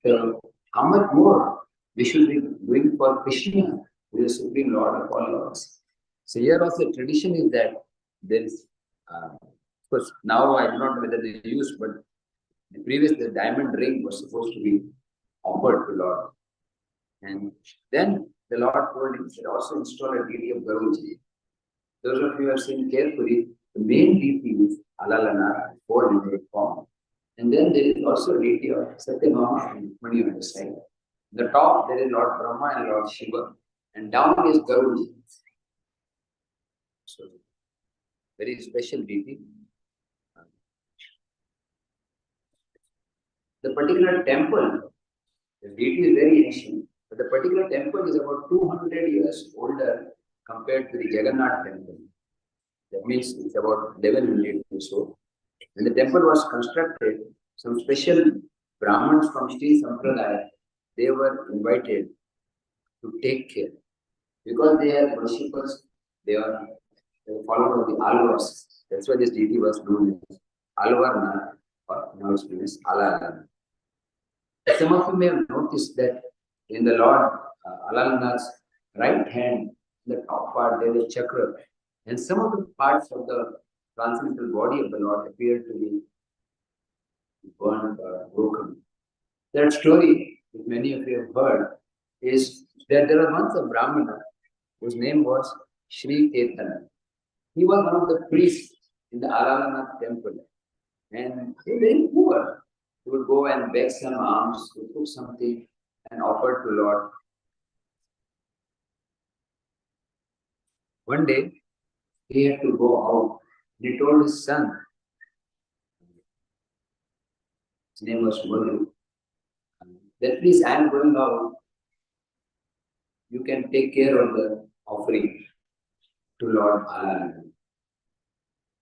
So how much more we should be doing for Krishna, who is the Supreme Lord of all lords. So here also tradition is that there is, of course, now I do not know whether they use, but the previous the diamond ring was supposed to be offered to Lord. And then the Lord told him to also install a deity of prabhuji. Those of you who have seen carefully, the main deity is Alalana, 400 form. And then there is also a deity of Satyabhama and Mani on the side. The top there is Lord Brahma and Lord Shiva, and down is Garuda. So, very special deity. The particular temple, the deity is very ancient, but the particular temple is about 200 years older compared to the Jagannath temple. That means it's about 1100 years old. When the temple was constructed, some special Brahmins from Sri Sampradaya, they were invited to take care. Because they are worshippers, they were followers of the Alvars. That's why this deity was known as Alvarnath, or now it's known as Alalanath. Some of you may have noticed that in the Lord Alalanath's right hand, in the top part, there is a chakra. And some of the parts of the transcendental body of the Lord appear to be burned or broken. That story, which many of you have heard, is that there was once a Brahmana whose name was Sri Ketana. He was one of the priests in the Alalanath temple. And he was very poor. He would go and beg some alms, to cook something and offer to Lord. One day, he had to go out. He told his son, his name was Madhu, that please I am going out. You can take care of the offering to Lord Alalanath.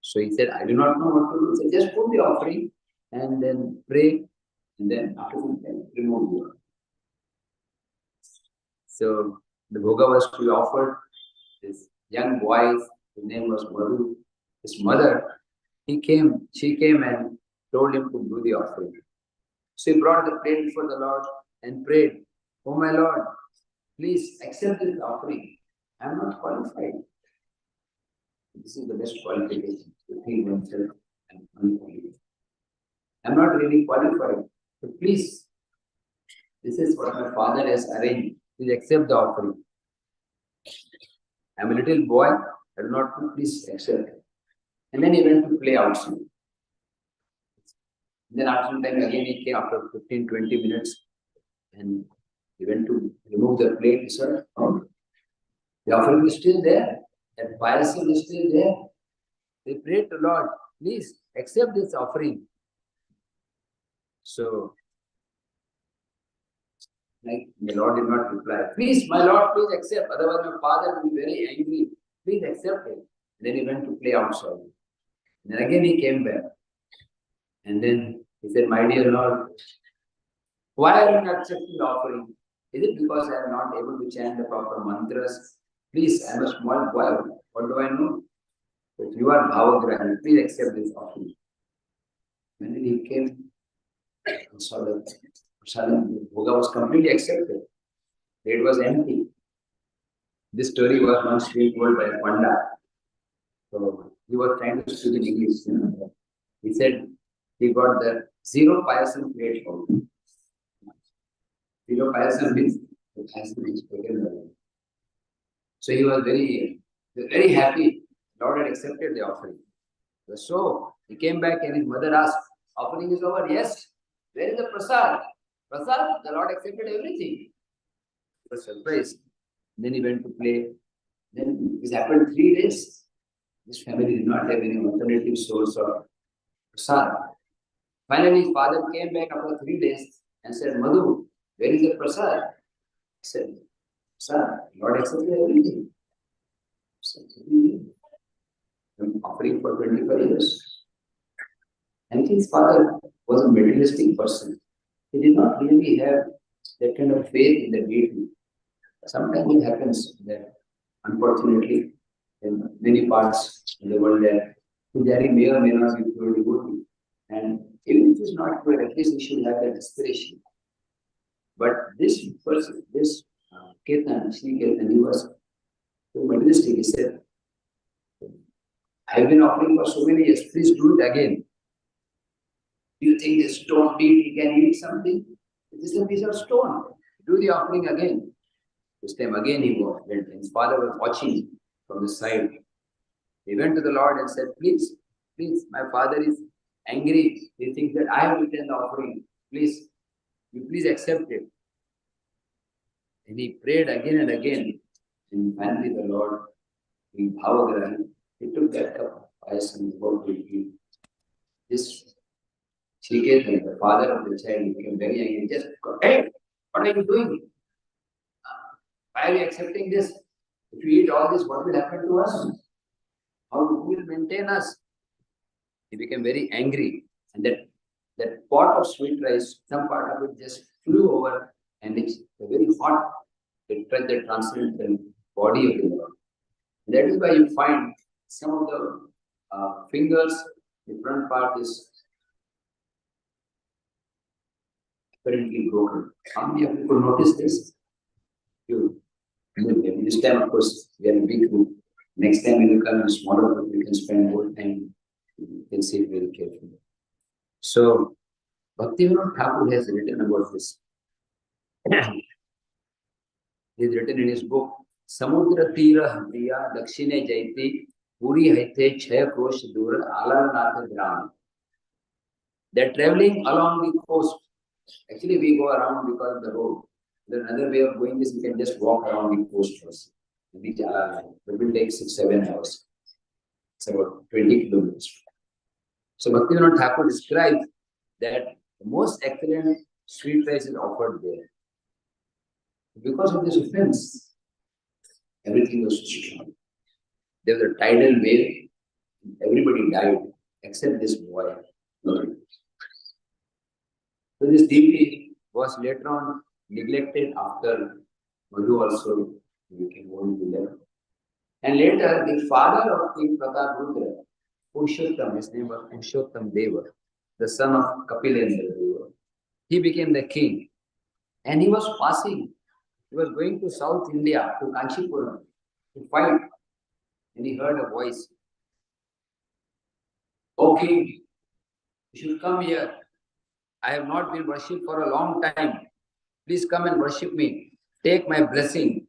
So he said, I do not know what to do. He said, just put the offering and then pray, and then after some time, remove the offering. So the bhoga was to be offered. This young boy, his name was Madhu, his mother, she came and told him to do the offering. So he brought the plate before the Lord and prayed, oh my Lord, please accept this offering. I am not qualified. This is the best qualification to think oneself and unqualified. I am not really qualified. So please, this is what my father has arranged. Please accept the offering. I am a little boy. I do not know. Please accept it. And then he went to play outside. Then after some time again he came after 15-20 minutes and he went to remove the plate. He said, oh, the offering is still there. That parasol is still there. They prayed to Lord, please accept this offering. So, like the Lord did not reply. Please, my Lord, please accept. Otherwise my father will be very angry. Please accept it. Then he went to play outside. And then again he came back. And then he said, my dear Lord, why are you not accepting the offering? Is it because I am not able to chant the proper mantras? Please, I am a small boy. What do I know? But you are Bhavagrani. Please accept this offering. When he came and saw that the bhoga was completely accepted. It was empty. This story was once being told by a Panda. So he was trying to speak in English. He said he got the 0 payasam plate for him. 0 payasam means it has to be spoken well. So he was very happy. Lord had accepted the offering. So he came back and his mother asked, offering is over? Yes. Where is the prasad? Prasad, the Lord accepted everything. He was surprised. Then he went to play. Then this happened 3 days. This family did not have any alternative source of prasad. Finally, his father came back after 3 days and said, Madhu, where is the prasad? He said, Prasad, Lord accepted everything. I'm offering for 25 years. And his father was a materialistic person. He did not really have that kind of faith in the deity. Sometimes it happens that, unfortunately, in many parts of the world, that Pujari may or may not be pure devotee. And even if it's not pure, at least he should have that aspiration. But this person, this Ketan, Sri Ketan, he was so materialistic. He said, I've been offering for so many years, please do it again. Do you think this stone deity can eat something? It is a piece of stone. Do the offering again. This time again he went. His father was watching from the side. He went to the Lord and said, please, my father is angry. He thinks that I have eaten the offering. Please, you please accept it. And he prayed again and again. And finally the Lord, in Bhavagrahan, he took that cup of ice and poured to eat. This Sri Ketan, the father of the child, became very angry. He just got, hey, what are you doing? Why are you accepting this? If you eat all this, what will happen to us? Who will maintain us? He became very angry. And that pot of sweet rice, some part of it just flew over and it's very hot. It touched the transcendental body of the Lord. That is why you find some of the fingers, the front part is apparently broken. How many of you could notice this? This time, of course, we are a big group. Next time when you come in smaller group, you can spend more time. You can see it very carefully. So, Bhaktivinoda Thakur has written about this. He has written in his book, Samudra Tira Hriya Dakshine Jaiti Puri Haite Chaya Kosh Dura Alarnatha Gram. They're traveling along the coast. Actually, we go around because of the road. Then another way of going is we can just walk around the coast first. Reach Alarnatha. It will take 6-7 hours. It's about 20 kilometers. So Bhaktivinoda Thakur describes that the most excellent sweet rice is offered there. Because of this offense, everything was destroyed. There was a tidal wave, everybody died except this boy. So this deity was later on neglected after Madhu also became old to them. And later, the father of King Pratap Rudra, Purushottam, his name was Purushottam Deva, the son of Kapilendra Deva, he became the king. And he was passing. He was going to South India, to Kanchipuram, to fight. And he heard a voice. "O king, you should come here. I have not been worshipped for a long time. Please come and worship me. Take my blessing.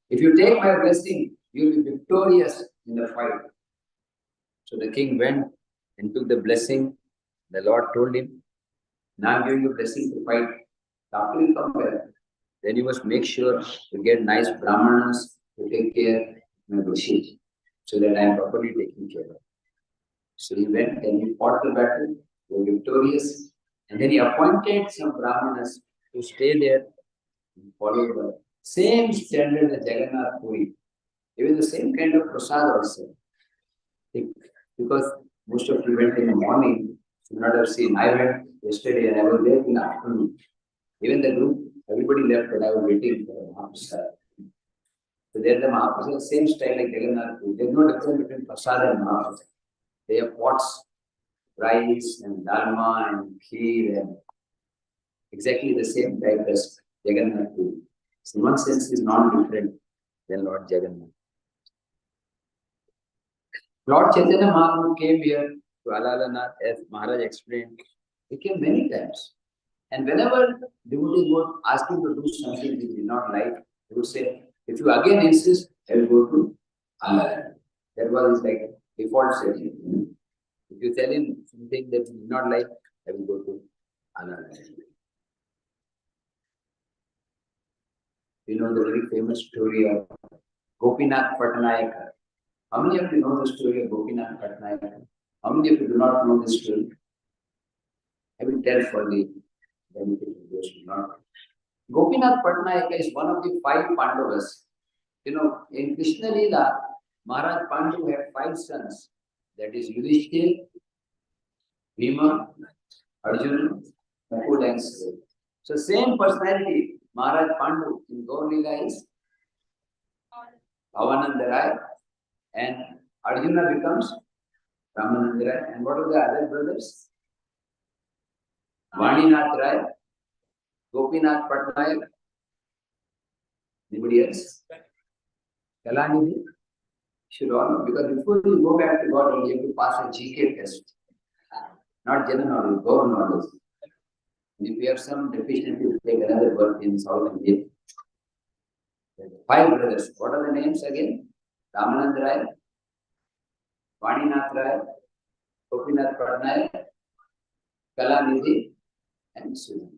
If you take my blessing, you will be victorious in the fight." So the king went and took the blessing. The Lord told him, "Now I'm giving you blessing to fight. After you come here, then you must make sure to get nice brahmanas to take care of my worship, so that I am properly taken care of." So he went and he fought the battle, were victorious, and then he appointed some brahmanas to stay there and follow the same standard as Jagannath Puri. Even the same kind of prasad also. Because most of you went in the morning, you not have seen. I went yesterday and I was there in the afternoon. Even the group, everybody left, but I was waiting for the Mahaprasad. So there the Mahaprasad, same style like Jagannath Puri. There is no difference between prasad and Mahaprasad. They have pots, rice and dharma and kheer and exactly the same type as Jagannath Puri. So in one sense, is not different than Lord Jagannath. Lord Chaitanya Mahaprabhu came here to Alalanath, as Maharaj explained. He came many times. And whenever devotees would ask him to do something he did not like, he would say, "If you again insist, I will go to Allah. That was like default setting. If you tell him something that he did not like, I will go to Allah. You know the very famous story of Gopinath Patnayaka. How many of you know the story of Gopinath Patnayaka? How many of you do not know this story? I will tell for the benefit of those who do not. Gopinath Patnayaka is one of the 5 Pandavas. You know, in Krishna Leela, Maharaj Pandu had 5 sons. That is Yudhishthir, Bhima, Arjuna, Nakul and Sahdev. So same personality, Maharaj Pandu in Gaur Leela is Bhavananda Rai, and Arjuna becomes Ramananda Rai. And what are the other brothers? Vaninath Rai, Gopinath Patnaik. Anybody else? Kalanidhi? Should all know, because before you go back to God, you have to pass a GK test. Not general knowledge, God knowledge. And if you have some deficiency, you take another birth in South India. 5 brothers. What are the names again? Ramanand Rai, Vaninath Rai, Gopinath Patnaik, Kalanidhi, and Sudan.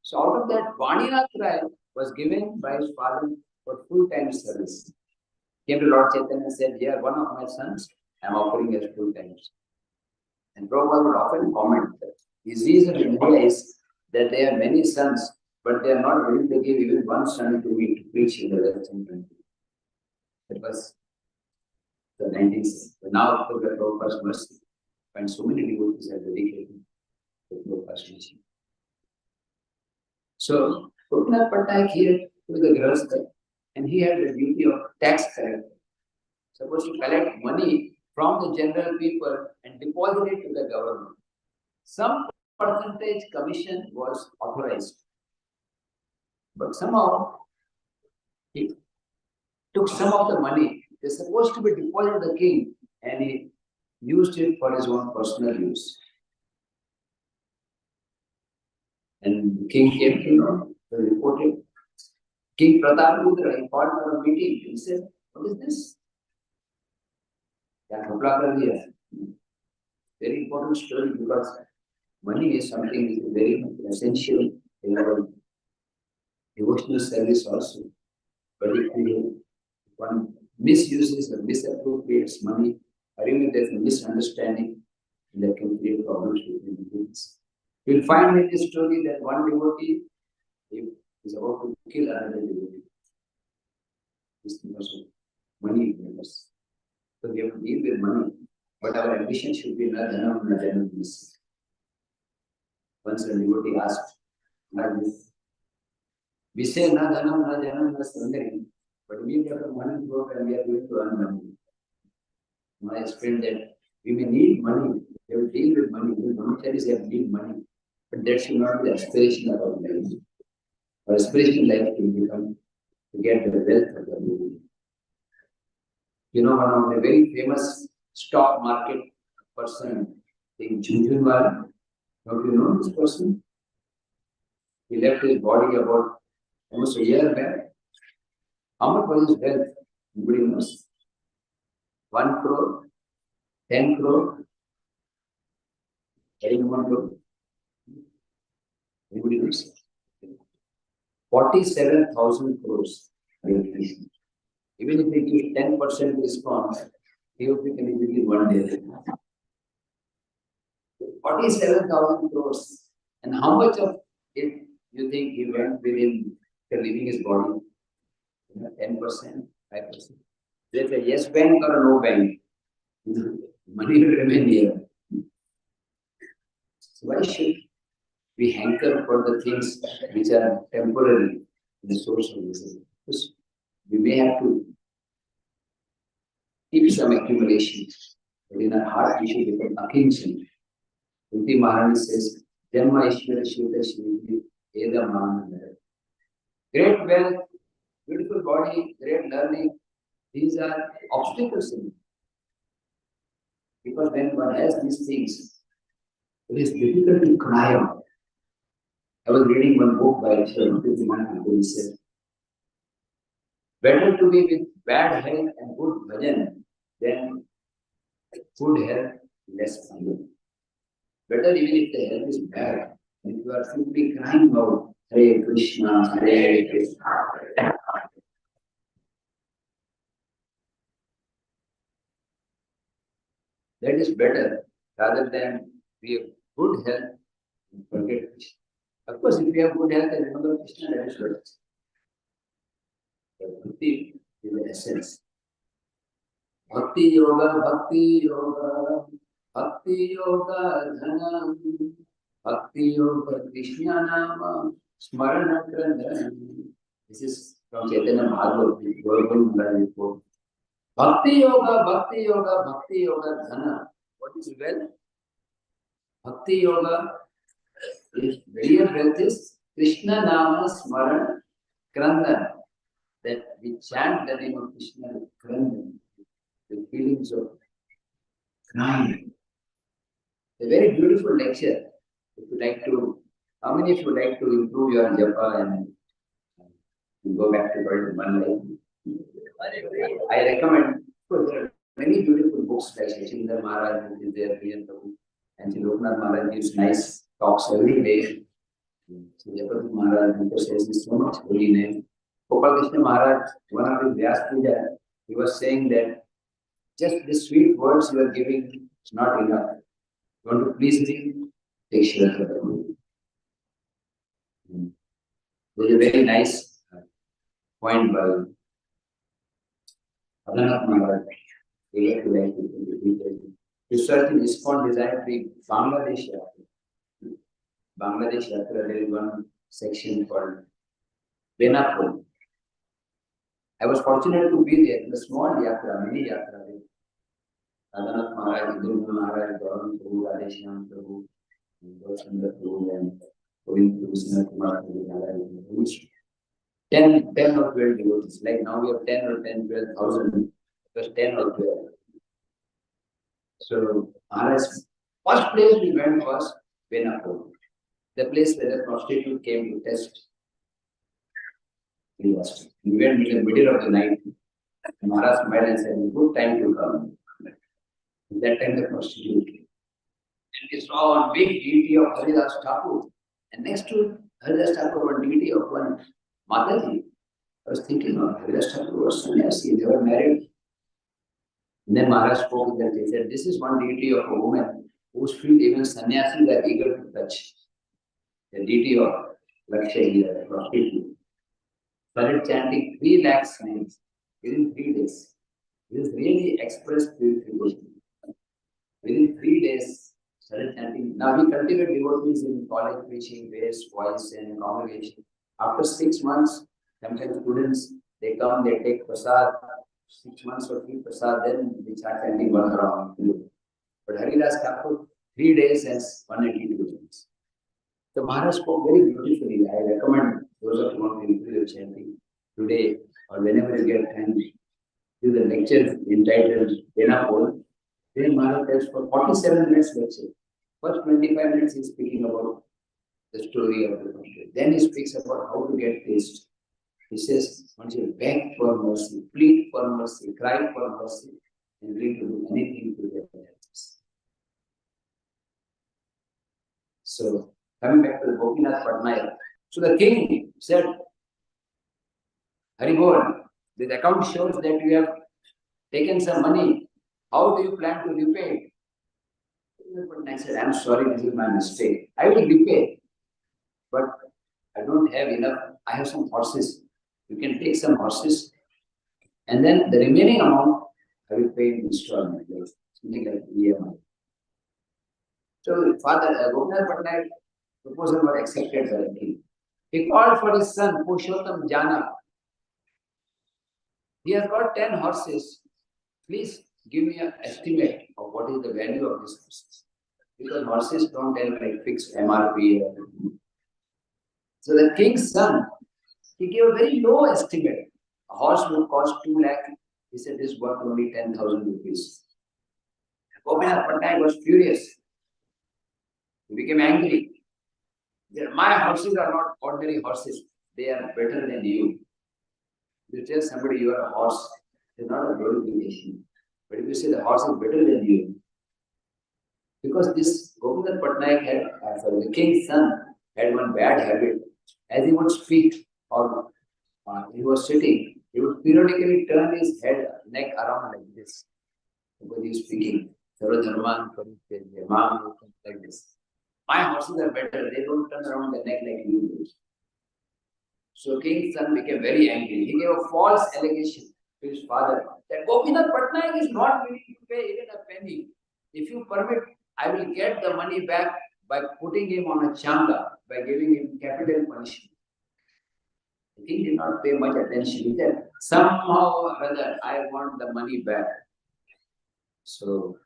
So out of that, Vaninath Rai was given by his father for full-time service. Came to Lord Chaitanya and said, "Here, one of my sons, I am offering as full-time." And Prabhupada would often comment that disease in India is that they have many sons, but they are not willing to give even one son to me to preach in the Western country. That was the 90s. But now, after the Prabhupada's mercy, and so many devotees are dedicated to Prabhupada's teaching. So, Gopinath Patnaik here was the Grihastha, and he had the duty of tax collector. Supposed to collect money from the general people and deposit it to the government. Some percentage commission was authorized, but somehow he took some of the money. It is supposed to be deposited to the king, and he used it for his own personal use. And the king came to know, so he reported. King Pratap Rudra, he called for a meeting. He said, "What is this? Very important story, because money is something which is very essential in our devotional service also. But if one misuses or misappropriates money, or even there's a misunderstanding, that can create problems between the groups. You'll find in this story that one devotee is about to kill another devotee. This because of money matters. So we have to deal with money, but our ambition should be not enough in general peace. Once a devotee asked, we say na dhanam, na janam, na sundari, but we have money to work and we are going to earn money. I explained that we may need money, we have to deal with money. The monasteries have need money, but that should not be the aspiration of our life. Our aspiration life should become to get the wealth of the devotee. You know, one of the very famous stock market person in Jhunjhunwala. Don't you know this person? He left his body about almost a year back. How much was his wealth? Nobody knows. 1 crore, 10 crore, 1 crore. Anybody knows? 47,000 crores. Even if they give 10% discount, he will be within 1 day. 47,000 crores. And how much of it you think he went within leaving his body? 10%, 5%. There's a yes bank or a no bank. Money will remain here. So why should we hanker for the things which are temporary, the source of this? Because we may have to keep some accumulation, but in our heart we should become akinchana. Kunti Maharani says, Janma Ishvara Shivata Shivati Eda Mahananda. Great wealth, beautiful body, great learning, these are obstacles in it. Because when one has these things, it is difficult to cry out. I was reading one book by Srimad Bhagvatam. He said, better to be with bad health and good bhajan, then good health, less bhajan. Better even if the health is bad, and if you are simply crying out, Hare Krishna, Hare Krishna. That is better rather than we have good health and forget Krishna. Of course, if we have good health and remember Krishna, that is good. But bhakti is the essence. Bhakti yoga, bhakti yoga, bhakti yoga dhanam, bhakti yoga Krishna nama, smarana kranam. This is from Chaitanya Bhagavatam, Gaurav report. Bhakti yoga, bhakti yoga, bhakti yoga dhana. What is wealth? Bhakti yoga is real wealth is Krishna nama smaran krandan. That we chant the name of Krishna krandan. The feelings of crying. A very beautiful lecture. If you like to, how many of you like to improve your japa and go back to one life? I recommend, there are many beautiful books like Srimad Maharaj is there, and Sri Loknath Maharaj gives nice talks every day. So Japati Maharaj emphasizes so much holy name. Gopal Krishna Maharaj, one of his Vyas Puja, he was saying that just the sweet words you are giving is not enough. You want to please me? Take shelter of me. There is a very nice point by Adhanath Maharaj. Research in ISKCON designed the Bangladesh Yatra. Bangladesh Yatra, there is one section called Benapur. I was fortunate to be there in a small yatra, mini yatra. Adhanath Maharaj, Indra Maharaj, Gaurav Prabhu, Radheshyam Prabhu, Gaurasundar Prabhu, and Govind Prabhu, Sinha Kumar Prabhu, 10 or 12 devotees. Like now we have 10 or 10, 12,000. It was 10 or 12. So, Maharaj's first place we went was Benapur, the place where the prostitute came to test. We went in the middle of the night. And Maharaj smiled and said, good time to come. At that time the prostitute came. And we saw one big deity of Haridas Thakur. And next to Haridas Thakur, one deity of one Mataji. I was thinking of Haridas Thakur was sannyasi, they were married. And then Maharaj spoke that he said, this is one deity of a woman whose feet even sannyasis are eager to touch. The deity of Lakshya, the prostitute. Started chanting 3 lakhs names within 3 days. This really expressed purification. Within 3 days, started chanting. Now we cultivate devotees in college preaching, bass, voice, and congregation. After 6 months, sometimes students, they come, they take prasad, 6 months or free prasad, then they start chanting one round. But Haridas Thakur, 3 days as 180 devotees. So Maharaj spoke very beautifully. I recommend those of you who want to improve your chanting today or whenever you get time, do the lecture entitled Benapur. Then Maharaj tells for 47 minutes lecture. First 25 minutes he is speaking about the story of the country. Then he speaks about how to get taste. He says, once you beg for mercy, plead for mercy, cry for mercy, and ready to do anything to get justice. So, coming back to the Gopinath Patnaik. So the king said, Haribol, this account shows that you have taken some money. How do you plan to repay it? Patnaik said, I'm sorry, this is my mistake. I will repay, but I don't have enough. I have some horses. You can take some horses, and then the remaining amount I will pay in installment, like something like EMI. So Father Gopinath Patnaik proposal was accepted by the king. He called for his son Purushottam Jana. He has got 10 horses. Please give me an estimate of what is the value of these horses. Because horses don't have like fixed MRP. So the king's son, he gave a very low estimate. A horse would cost 2 lakh. He said this is worth only 10,000 rupees. Gopinath Patnaik was furious. He became angry. My horses are not ordinary horses. They are better than you. You tell somebody you are a horse, It is not a glorification. But if you say the horse is better than you, because this Gopinath Patnaik had, the king's son had one bad habit. As he would speak or he was sitting, he would periodically turn his neck around like this. Because he is speaking, Sarvadharman Parityaja, Mam, like this. My horses are better, they don't turn around the neck like you do. So king's son became very angry. He gave a false allegation to his father that Gopinath Patnaik is not willing to pay even a penny. If you permit, I will get the money back by putting him on a changa, by giving him capital punishment. The king did not pay much attention. He said, somehow or other, I want the money back. So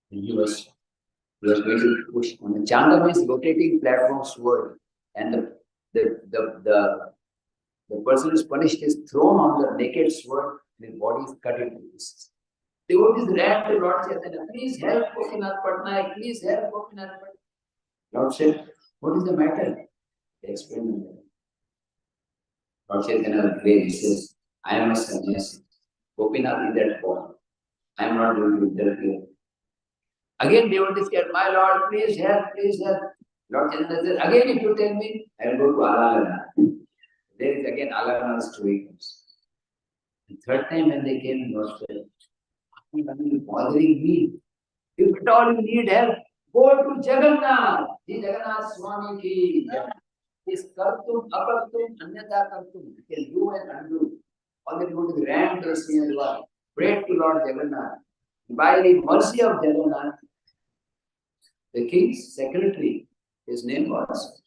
he was going to push on the changa means rotating platform sword, and the person who is punished is thrown on the naked sword, and his body is cut into pieces. Devotees ran to Lord Chaitanya, please help Gopinath Patnaik, please help Gopinath Patnaik. Lord said, what is the matter? They explained the matter. Lord Chaitanya was great. He says, I am a sannyasi. Gopinath is at home. I am not going to interfere. Again, devotees said, my Lord, please help, please help. Lord Chaitanya said, again, if you tell me, I will go to Alalana. There is again Alalana story comes. The third time when they came, Lord said, why are you bothering me? If at all you need help, go to Jagannath. The Jagannath Swami ki is kartum, apartum, anyata kartum. You can do and undo. All the devotees ran to Srimad, prayed to Lord Jagannath. By the mercy of Jagannath, the king's secretary, his name was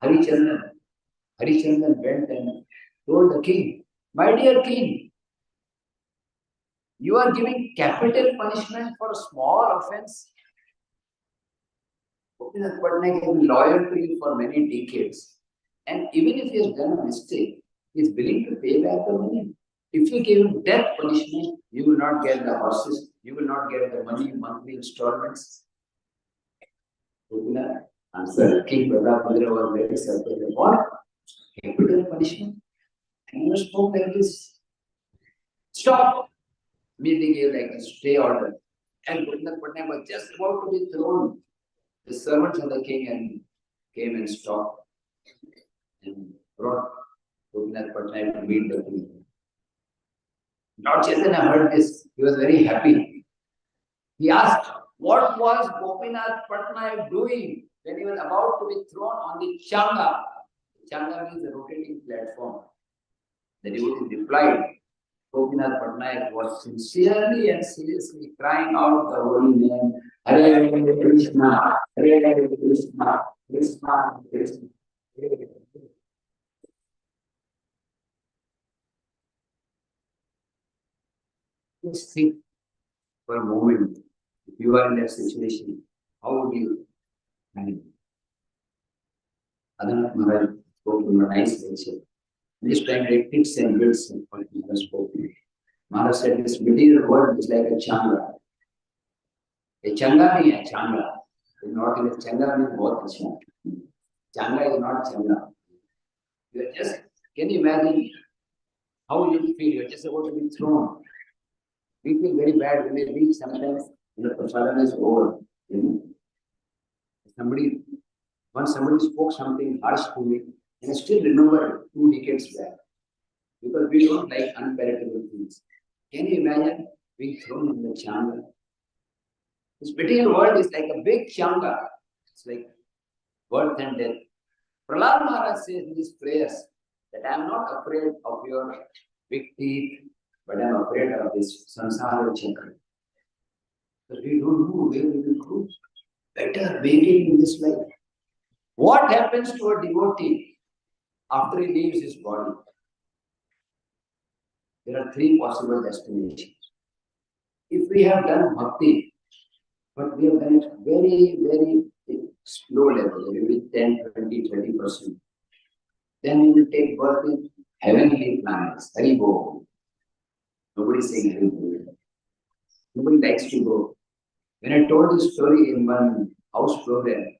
Harichandan. Harichandan went and told the king, my dear king, you are giving capital punishment for a small offense. Gopinath Patnaik has been loyal to you for many decades. And even if he has done a mistake, he is willing to pay back the money. If you give him death punishment, you will not get the horses, you will not get the money, monthly installments. Gopinath answered, King Pradapudra was very surprised. What? Capital punishment? And you spoke like this. Stop! Immediately gave like a stay order. And Gopinath Patnaik was just about to be thrown. The servants of the king came and stopped and brought Gopinath Patnaik to meet the king. Lord Chaitanya heard this. He was very happy. He asked, what was Gopinath Patnaik doing when he was about to be thrown on the changa? Changa means the rotating platform. The devotee replied, Gopinath Patnaik was sincerely and seriously crying out the holy name, Hare Krishna, Hare Krishna, Krishna Krishna, Hare Hare. Just think for a moment, if you are in that situation, how would you manage? Adhanath Maharaj spoke in a nice lecture. This time they tips and bits and what Maharaj spoke. Maharaj said this material world is like a changa. A changa nahi hai, changa. It's not in a changa means bahut acha. Changa is not changa. You are just, can you imagine how you feel? You are just about to be thrown. We feel very bad when we reach sometimes when the prasadam is over. Once somebody spoke something harsh to me, and I still remember 2 decades back. Because we don't like unpalatable things. Can you imagine being thrown in the changa? This material world is like a big changa. It's like birth and death. Prahlad Maharaj says in his prayers that I am not afraid of your big teeth, but I am afraid of this samsara chakra. Because we don't know where we will go. Better waiting in this life. What happens to a devotee after he leaves his body? There are 3 possible destinations. If we have done bhakti, but we have done it very, very slow level, maybe 10, 20, 30%, then we will take birth in heavenly planets. Hari Bo. Nobody is saying Hari Bo. Nobody likes to go. When I told this story in one house program,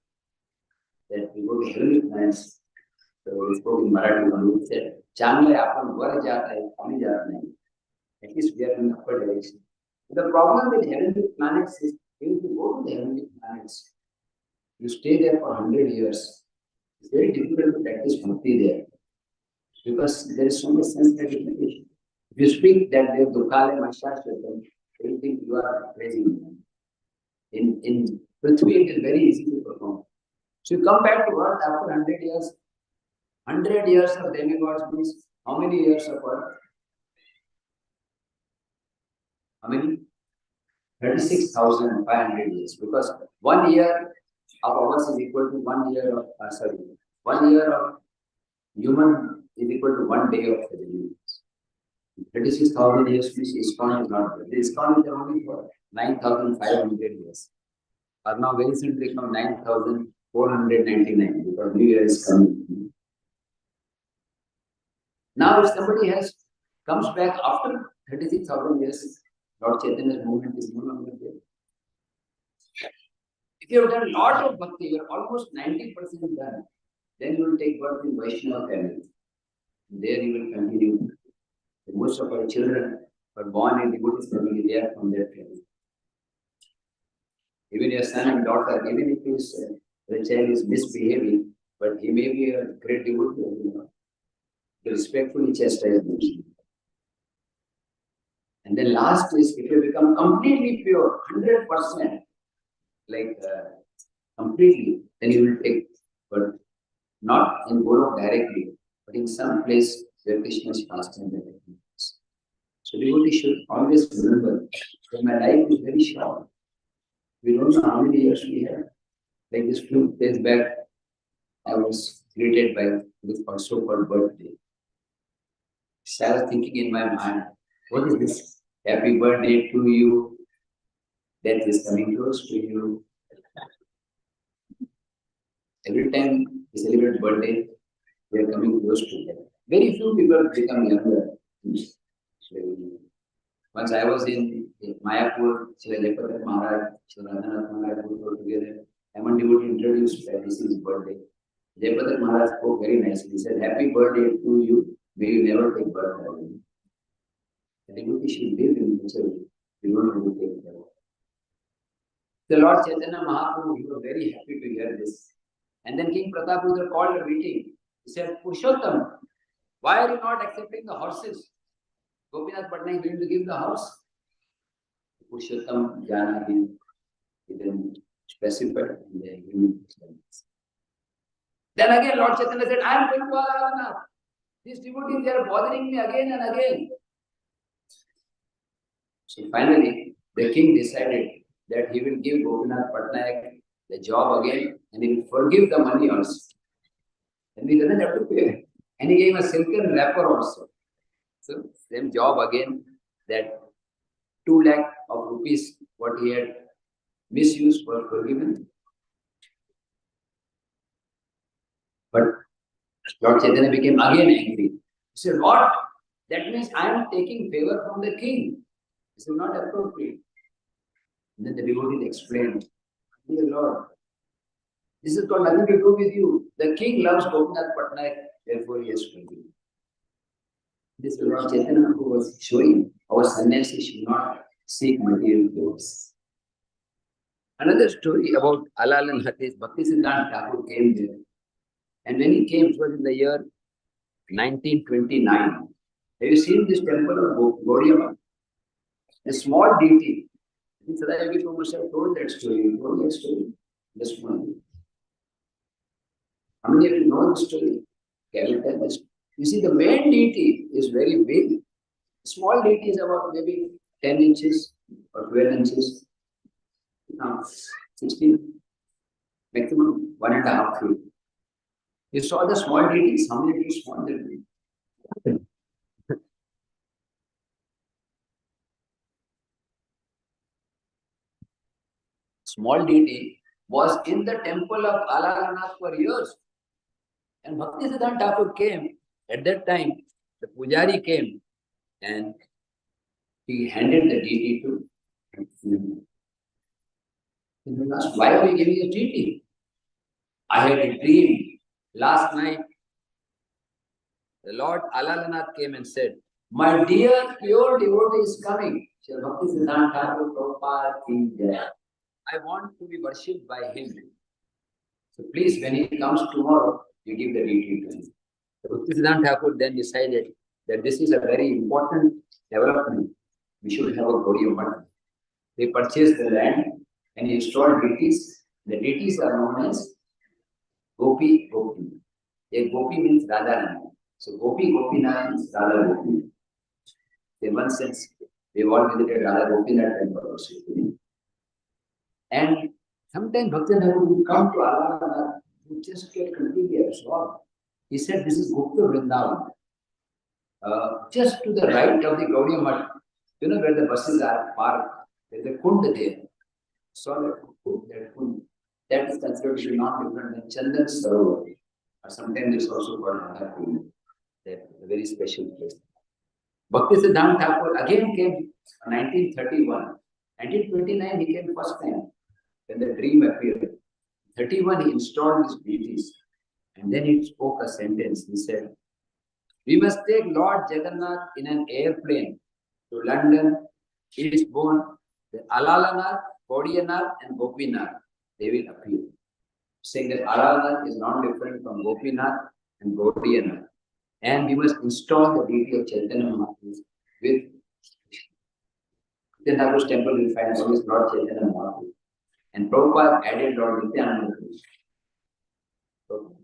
that we go to heavenly planets, So we spoke in Marathi, we said, Changle apan var jata hai, kami jata nahi. At least we are in the upper direction. The problem with heavenly planets is, if you go to the heavenly planets, you stay there for 100 years. It's very difficult to practice bhakti there because there is so much sense gratification. If you speak that they dukkale mashashvatam, they will think you are crazy. In Prithvi, it is very easy to perform. So you come back to earth after 100 years. 100 years of demigods means how many years of earth? How many? 36,500 years. Because 1 year of ours is equal to 1 year of, 1 year of human is equal to 1 day of the universe. 36,000 years means ISKCON is not there. The ISKCON is only for 9,500 years. Or now very soon they become 9,499 because New Year is coming. Now if somebody comes back after 36,000 years, Lord Chaitanya's movement is no longer there. If you have done a lot of bhakti, you are almost 90% done, then you will take birth in Vaishnava family. There you will continue. Most of our children are born in devotee family, they are from that family. Even your son and daughter, even if the child is misbehaving, but he may be a great devotee, respectfully chastise them. And then last is, if you become completely pure, 100%, completely, then you will take, but not in Golok directly, but in some place where Krishna is fasting. So devotee should always remember that my life is very short. We don't know how many years we have. Like this few days back, I was greeted with our so-called birthday. So I was thinking in my mind, what is this? Happy birthday to you. Death is coming close to you. Every time we celebrate birthday, we are coming close to death. Very few people become younger. Once I was in Mayapur, Sri Jayapatak Maharaj, Sri Radhanath Maharaj, we were together. One devotee introduced that this is his birthday. Jayapatak Maharaj spoke very nicely. He said, happy birthday to you. May you never take birth again. The devotee should live in nature. We don't have to take birth. The Lord Chaitanya Mahaprabhu, he was very happy to hear this. And then King Prataparudra called a meeting. He said, Purushottam, why are you not accepting the horses? Gopinath Patnaik is going to give the house. Purushottam Jana, he then specified in the human experience. Then again, Lord Chaitanya said, I am going to Alavanath. These devotees, they are bothering me again and again. So finally, the king decided that he will give Gopinath Patnaik the job again and he will forgive the money also. And he doesn't have to pay. And he gave a silken wrapper also. So, same job again, that 2 lakh of rupees, what he had misused, were forgiven. But Lord Chaitanya became again angry. He said, what? That means I am taking favor from the king. This is not appropriate. And then the devotee explained, dear Lord, this has got nothing to do with you. The king loves Gopinath Patnaik, therefore he has forgiven. This is Lord Chaitanya who was showing our sannyasi should not seek material goods. Another story about Alal and Hatis, Bhaktisiddhanta Thakur came there. And when he came, it was in the year 1929. Have you seen this temple of Gauriamma? A small deity. I think Sadayogi Prabhu have told that story. He told that story this morning. How many of you know the story? Can you tell us? You see, the main deity is very big. Small deity is about maybe 10 inches or 12 inches. Now, 16, maximum 1.5 feet. You saw the small deities, how many feet small they be? Small deity was in the temple of Alalanath for years. And Bhaktisiddhanta Thakur came. At that time, the Pujari came and he handed the deity to him. He asked, why are you giving a deity? I had a dream last night The Lord Alalanath came and said, my dear pure devotee is coming. Srila Bhaktisiddhanta Thakur Prabhupada ki jai. I want to be worshipped by him. So please, when he comes tomorrow, you give the retreat to him. The Bhaktisiddhanta Thakur then decided that this is a very important development. We should have a Gaudiya Math. They purchased the land and installed deities. The deities are known as Gopi Gopi. A Gopi means Radharani. So Gopi Gopinath means Radha Gopi. In one sense, we all visited Radha Gopinath temple also. And sometimes Bhaktisiddhanta would come to Allah and just get completely absorbed. He said, this is Gupta Vrindavan. Just to the right of the Gaudiya Math, you know where the buses are parked, there's a kund there. So that kund, that is considered to be not different than Chandan Sarovar. Or sometimes it's also called Radha Kund. That's a very special place. Bhaktisiddhanta Thakur again came in 1931. 1929 he came first time when the dream appeared. 31 he installed his deities. And then he spoke a sentence. He said, we must take Lord Jagannath in an airplane to London, Eastbourne, the Alalanath, Gaudiyanath and Gopinath. They will appear. Saying that Alalanath is not different from Gopinath and Gaudiyanath. And we must install the deity of Chaitanya Mahaprabhu with the Thakur's temple. We find always Lord Chaitanya Mahaprabhu. And Prabhupada added Lord Nityananda Prabhu. So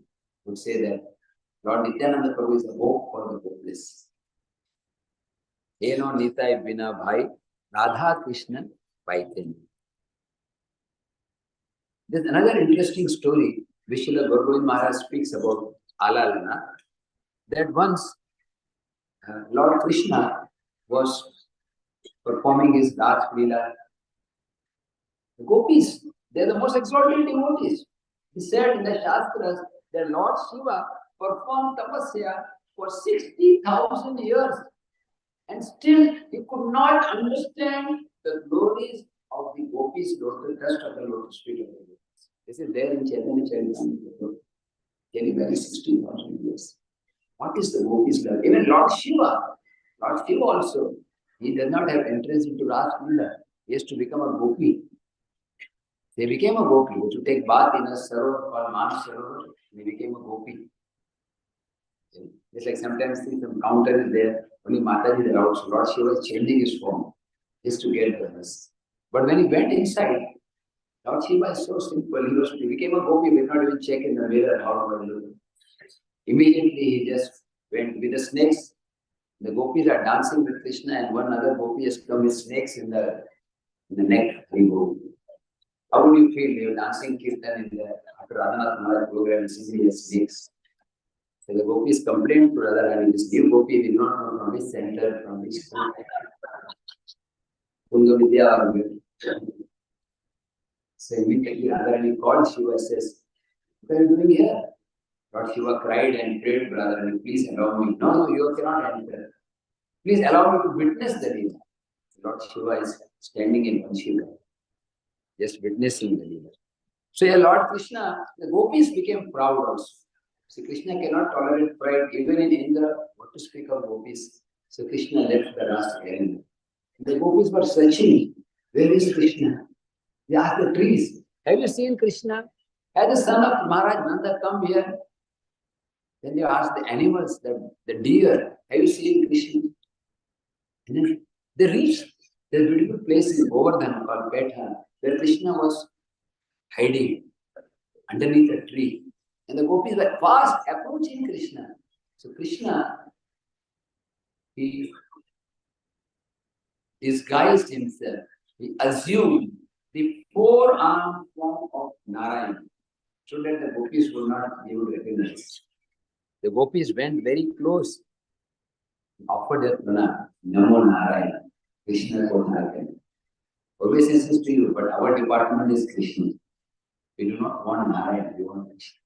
would say that Lord Nityananda Prabhu is the hope for the hopeless. Eno Nitai Bina Bhai Radha Krishnan Paiten. There's another interesting story which Srila Guru Govind Maharaj speaks about Alalana. That once Lord Krishna was performing his Raj Leela. The gopis, they are the most exalted devotees. He said in the Shastras that Lord Shiva performed tapasya for 60,000 years and still he could not understand the glories of the gopis, lotus dust of the lotus feet of the gopis. This is there in Chaitanya Charitamrita. Can you imagine 60,000 years? What is the gopis love? Even Lord Shiva also, he does not have entrance into Raj Leela. He has to become a gopi. They became a gopi. To take bath in a sarovar called Man Sarovar, they became a gopi. It's like sometimes some counter is there, only Mataji is allowed. So Lord Shiva is changing his form just to get the rest. But when he went inside, Lord Shiva is so simple. He became a gopi, he did not even check in the mirror how to look. Immediately he just went with the snakes. The gopis are dancing with Krishna and one other gopi has come with snakes in the neck. How would you feel? You were dancing kirtan in the after Radhanath Maharaj program and singing the snakes. So the gopis complained to Radharani, this new gopi did not know from which center, from which Kundu Vidya or so immediately Radharani called Shiva and says, what are you doing here? Lord Shiva cried and prayed to Radharani, please allow me. No, you cannot enter. Please allow me to witness the Leela. Lord Shiva is standing in one Shiva, just witnessing the Leela. So yeah, Lord Krishna, the gopis became proud also. So Krishna cannot tolerate pride even in Indra, what to speak of gopis. So Krishna left the Rasa arena. The gopis were searching, where is Krishna? They asked the trees, have you seen Krishna? Has the son of Maharaj Nanda come here? Then they asked the animals, the deer, have you seen Krishna? And then they reached the beautiful place in Govardhan called Petha, where Krishna was hiding underneath a tree. And the gopis were fast approaching Krishna. So Krishna, he disguised himself. He assumed the four-armed form of Narayan so that the gopis would not be able to recognize. The gopis went very close, offered their pranam, Namo Narayana, Krishna for Narayana. Always insist to you, but our department is Krishna. We do not want Narayana, we want Krishna.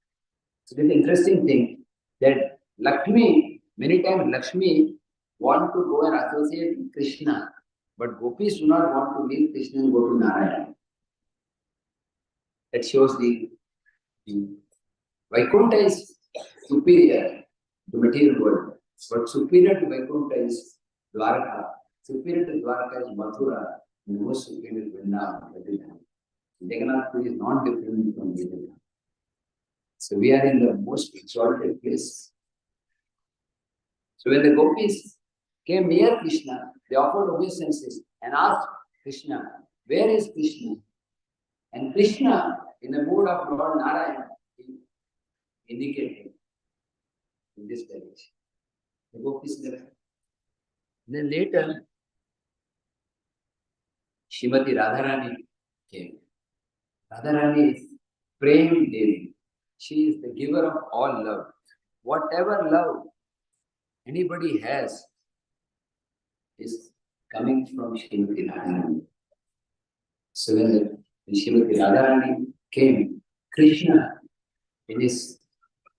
So this interesting thing that Lakshmi, many times Lakshmi want to go and associate with Krishna, but gopis do not want to leave Krishna and go to Narayana. That shows the Vaikuntha is superior to material world. But superior to Vaikuntha is Dwarka, superior to Dwarka is Mathura, and most superior is Vrindavan. Jagannath Puri is not different from Jagannath. So we are in the most exalted place. So when the gopis came near Krishna, they offered obeisances and asked Krishna, where is Krishna? And Krishna, in the mood of Lord Narayana, he indicated in this direction. The gopis left. Then later, Srimati Radharani came. Radharani is Prem Devi. She is the giver of all love. Whatever love anybody has is coming from Srimati Radharani. So when Srimati Radharani came, Krishna, in his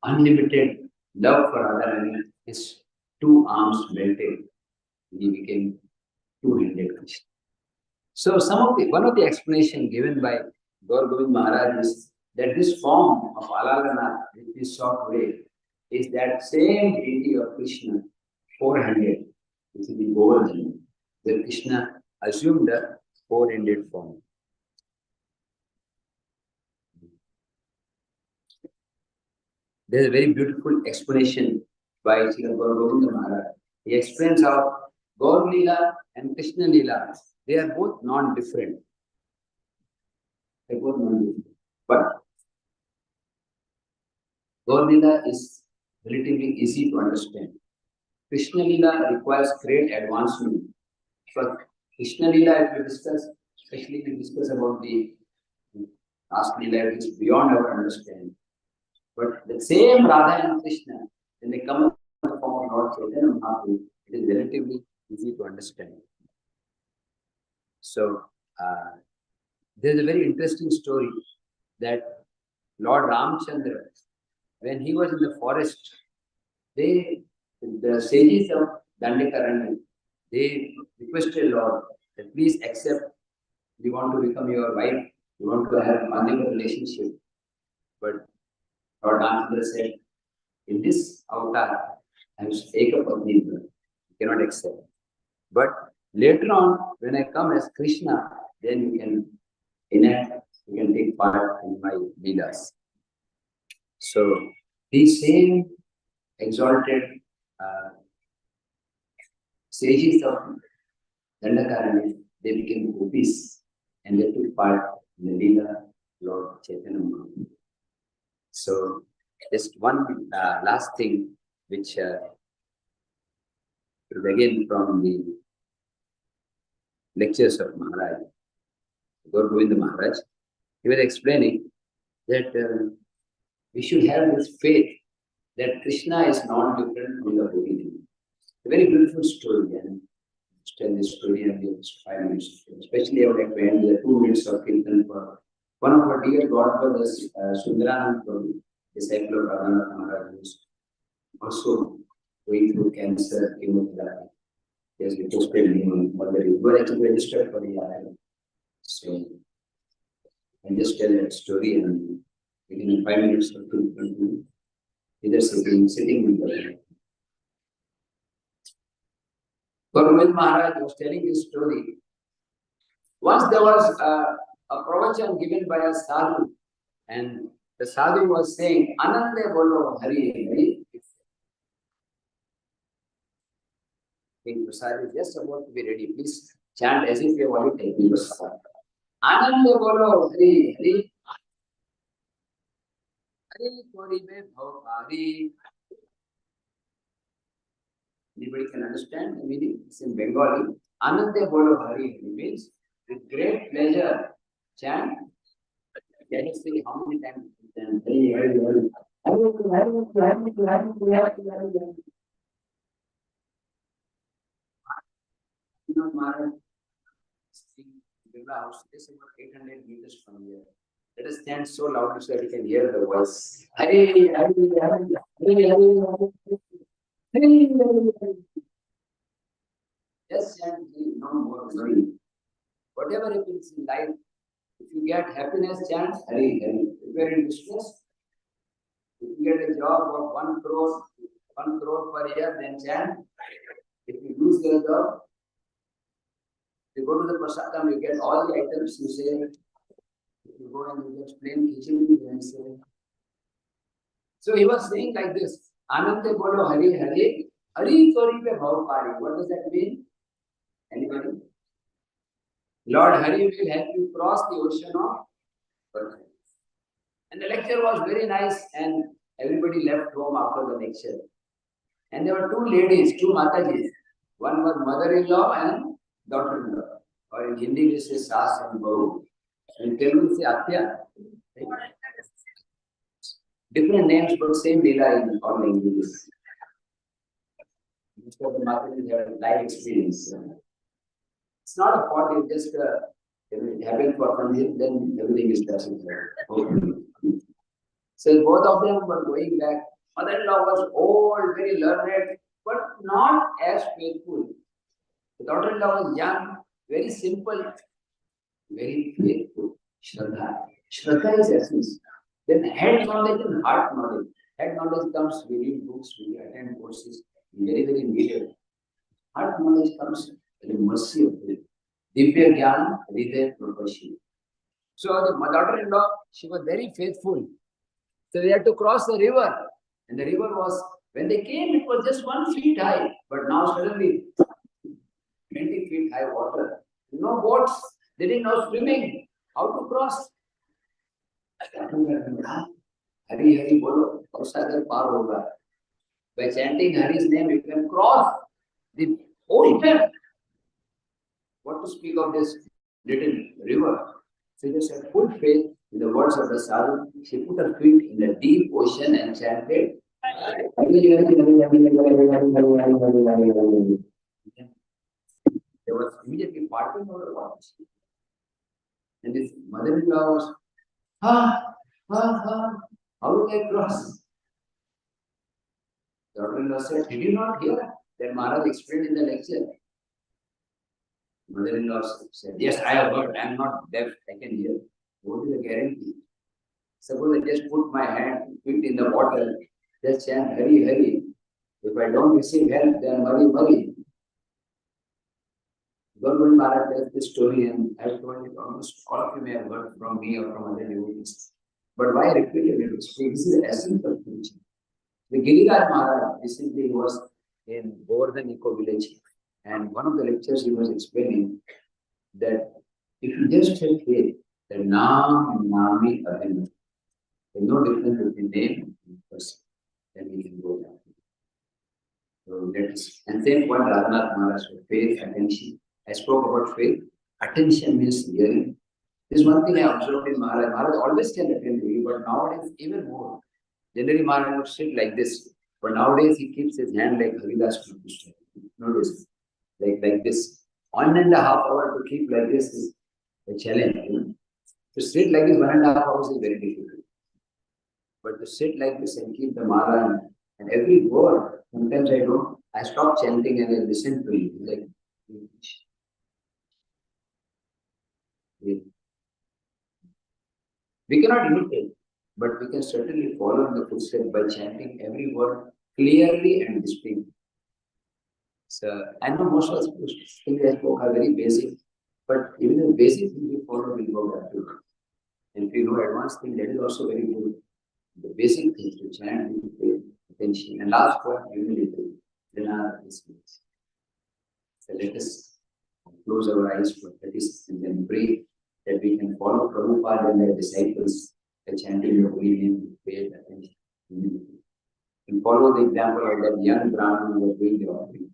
unlimited love for Radharani, his two arms melted. He became two-handed Krishna. So one of the explanation given by Gaur Govind Maharaj is that this form of Alalana, which we saw today, is that same deity of Krishna, four-handed, which is the Govardhan, where Krishna assumed a four-handed form. There is a very beautiful explanation by Srila Gaur Govinda Maharaj. He explains how Gaur Leela and Krishna Leela, they are both non-different. They are both non-different. But Gaur Leela is relatively easy to understand. Krishna Leela requires great advancement. But Krishna Leela, if we discuss, especially if we discuss about the last Leela, it is beyond our understanding. But the same Radha and Krishna, when they come in the form of Lord Chaitanya Mahaprabhu, it is relatively easy to understand. So, there is a very interesting story that Lord Ramchandra, when he was in the forest, the sages of Dandakaranya, they requested Lord that please accept, we want to become your wife, we want to have a conjugal relationship. But Lord Ramchandra said, in this avatar, I am Ekapatni, you cannot accept. But later on, when I come as Krishna, then you can enact, you can take part in my leelas. So, these same exalted sages of Dandakaranya, they became gopis and they took part in the leela Lord Chaitanya Mahaprabhu. So, just one last thing, which is again from the lectures of Maharaj, Gaur Govinda Maharaj. He was explaining that we should have this faith that Krishna is not different from the beginning. A very beautiful story, and tell this story and give 5 minutes. Especially I would like to end the 2 minutes of Kirtan for one of our dear godfathers, Sundaranand Prabhu, disciple of Radhanath Maharaj, who is also going through cancer, chemotherapy. He has requested him already. We were actually registered for the IIM. So I just tell that story and within 5 minutes or 2, either sitting with the Gaur Maharaj was telling this story. Once there was a pravachan given by a sadhu, and the sadhu was saying, Anande Bolo Hari Hari. The prasad is just about to be ready. Please chant as if you have already taken the prasad. Anande Bolo Hari Hari. Hari Kori Me Bhavpari. Anybody can understand the meaning? It's in Bengali. Anande Bolo Hari Hari means with great pleasure chant. Can you see how many times you can Hari Hari Hari? Maharaj, Birla House is about 800 meters from here. Let us stand so loudly so that we can hear the voice. Hari Hari Hari Hari Hari. Just chant, no more worry. Whatever happens in life, if you get happiness, chant Hari Hari. If you are in distress, if you get a job of 1 crore, 1 crore per year, then chant. If you lose your job, you go to the prasadam, you get all the items, you say, if you go and you get plain khichdi, then say. So he was saying like this, Anante bolo Hari Hari, Hari Tori pe bhav pari. What does that mean? Anybody? Lord Hari will help you cross the ocean of perfect. And the lecture was very nice, and everybody left home after the lecture. And there were two ladies, two Matajis. One was mother-in-law and daughter-in-law. Or in Hindi we say Saas and Bahu. In Telugu we say Atya. Different names but same Leela in all languages. Most of the Matajis have life experience. It's not a fault, it's just it happened for some years, then everything is passing. So both of them were going back. Mother-in-law was old, very learned, but not as faithful. The daughter-in-law was young, very simple, very faithful. Shraddha. Shraddha is essence. Then head knowledge and heart knowledge. Head knowledge comes, we read books, we attend courses, very, very needed. Heart knowledge comes by the mercy of God. Divya Gyan, Hridaya Prakashi. So the daughter-in-law, she was very faithful. So they had to cross the river. And the river was, when they came, it was just 1 feet high. But now suddenly, 20 feet high water. No boats. They didn't know swimming. How to cross? Hari Hari Bolo, Kausagar Par Hoga. By chanting Hari's name, you can cross the ocean. What to speak of this little river? So just had full faith in the words of the sadhu. She put her feet in the deep ocean and chanted. There was immediately parting of the waters. And this mother-in-law was, how will I cross? The daughter-in-law said, did you not hear that Maharaj explained in the lecture? Mother-in-law said, yes, I have heard. I am not deaf. I can hear. What is the guarantee? Suppose I just put my feet in the water, just chant Hari Hari. If I don't receive help, then Mari Mari. Gurul Maharaj tells this story, and I have told it almost all of you may have heard from me or from other devotees. But why repeat it? This is the essence of preaching. The Giriraj Maharaj recently was in Govardhan Eco Village, and one of the lectures he was explaining that if you just have faith, the Naam Nami Abhinam, there's no difference between name and person, then we can go down. So that is, and same point Radhanath Maharaj, faith, attention. I spoke about faith. Attention means hearing. This is one thing I observed in Maharaj. Maharaj always can attend to you, but nowadays even more. Generally, Maharaj would sit like this, but nowadays he keeps his hand like Haridas Krishna. Notice, like this. 1.5 hours to keep like this is a challenge. You know? To sit like this 1.5 hours is very difficult. But to sit like this and keep the mala and every word, sometimes I stop chanting and I listen to you. Like, we cannot imitate, but we can certainly follow in the footsteps by chanting every word clearly and distinctly. So I know most of the things I spoke are very basic, but even the basic things we follow will go back to it. And if you know advanced things, that is also very good. The basic things to chant, we pay attention. And last point, humility. Then our listeners. So let us close our eyes for 30 seconds and then pray that we can follow Prabhupada and their disciples by chanting the holy name with faith, attention, humility. And follow the example of that young Brahman who was doing the offering,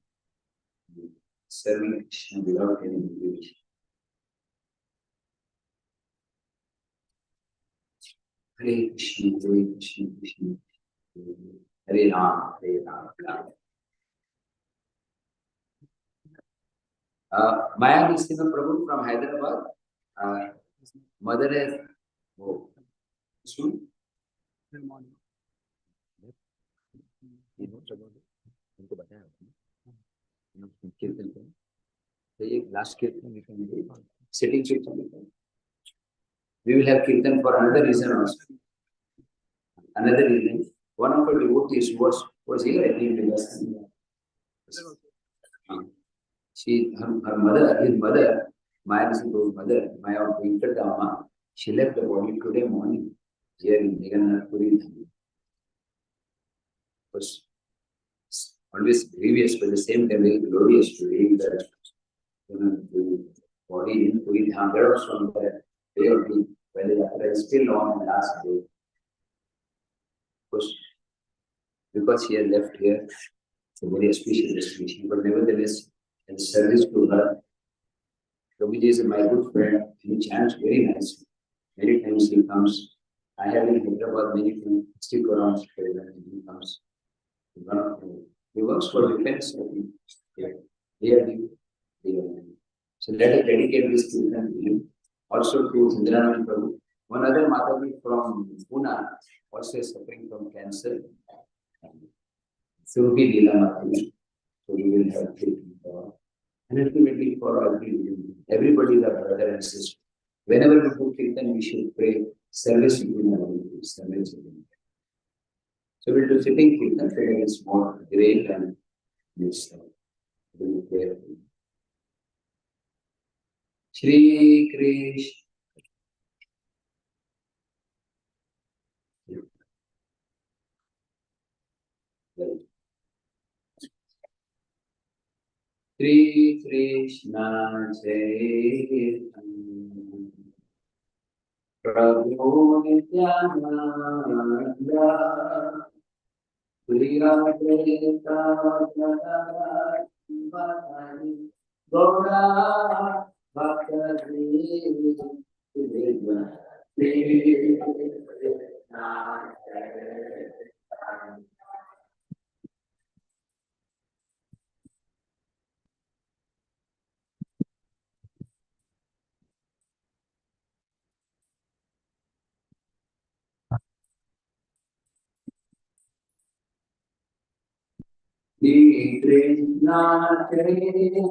serving Krishna without any motivation. Hare Krishna, Hare Krishna, Krishna, Hare Rama, Hare Rama, Rama. Maya Nrsimha Prabhu from Hyderabad. Mother is soon. He knows about it. उनको बताया आपने कीर्तन को तो ये last कीर्तन we can do sitting kirtan. We will have kirtan for another reason also. Another reason, one of our devotees was was here attending with us. Her mother, his mother, Maya's mother, Maya Venkatama, she left the body today morning here in Puri. Was always grievous, but at the same time very glorious to read that the body in Puri Dham. There was from the day of the Valley still on the last day. Because she had left here, it's a very auspicious destination, but nevertheless, in service to her, Prabhuji is my good friend. He chants very nicely. Many times he comes. I have in Hyderabad many times, stick around, he comes. He works for defense. So let us dedicate this kirtan to him. Also to Indranand Prabhu. One other Mataji from Pune, also is suffering from cancer. So we Leela Mataji. So we will have treatment for her. And ultimately for everybody is a brother and sister. Whenever we do kirtan, we should pray service between our service. So we'll do sitting kirtan, so it's more great and it's very careful. Shri Krishna. Shri Krishna Chaitanya Prabhu Nityananda Priya Krishna Gaura Bhaktari Shri Krishna Chaitanya Shri Krishna Chaitanya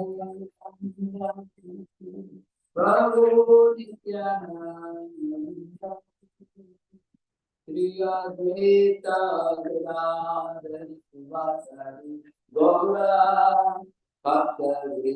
Prabhu Nityananda Shri Advaita Gadadhara Sivasari Gaura Bhaktari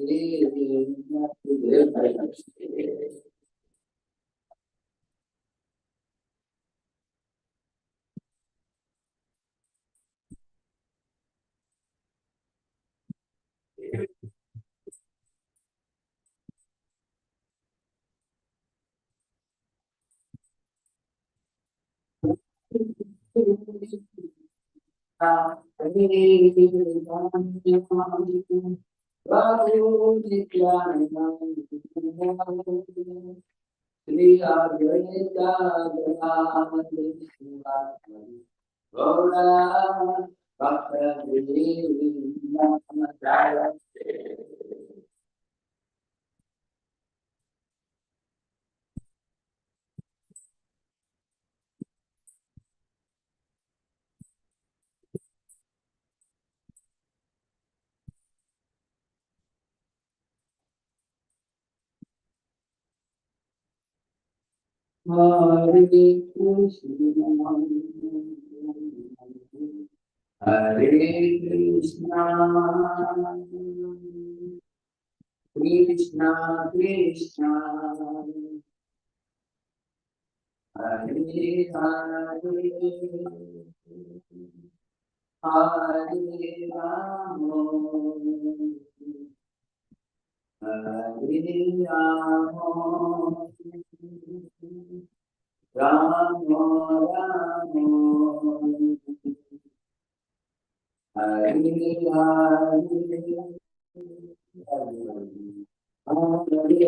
Hare Krishna, Hare Krishna, Krishna Krishna, Hare Hare, Hare Rama, Hare Rama, Rama Rama, Hare Hare, Hare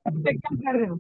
check कर रहे हो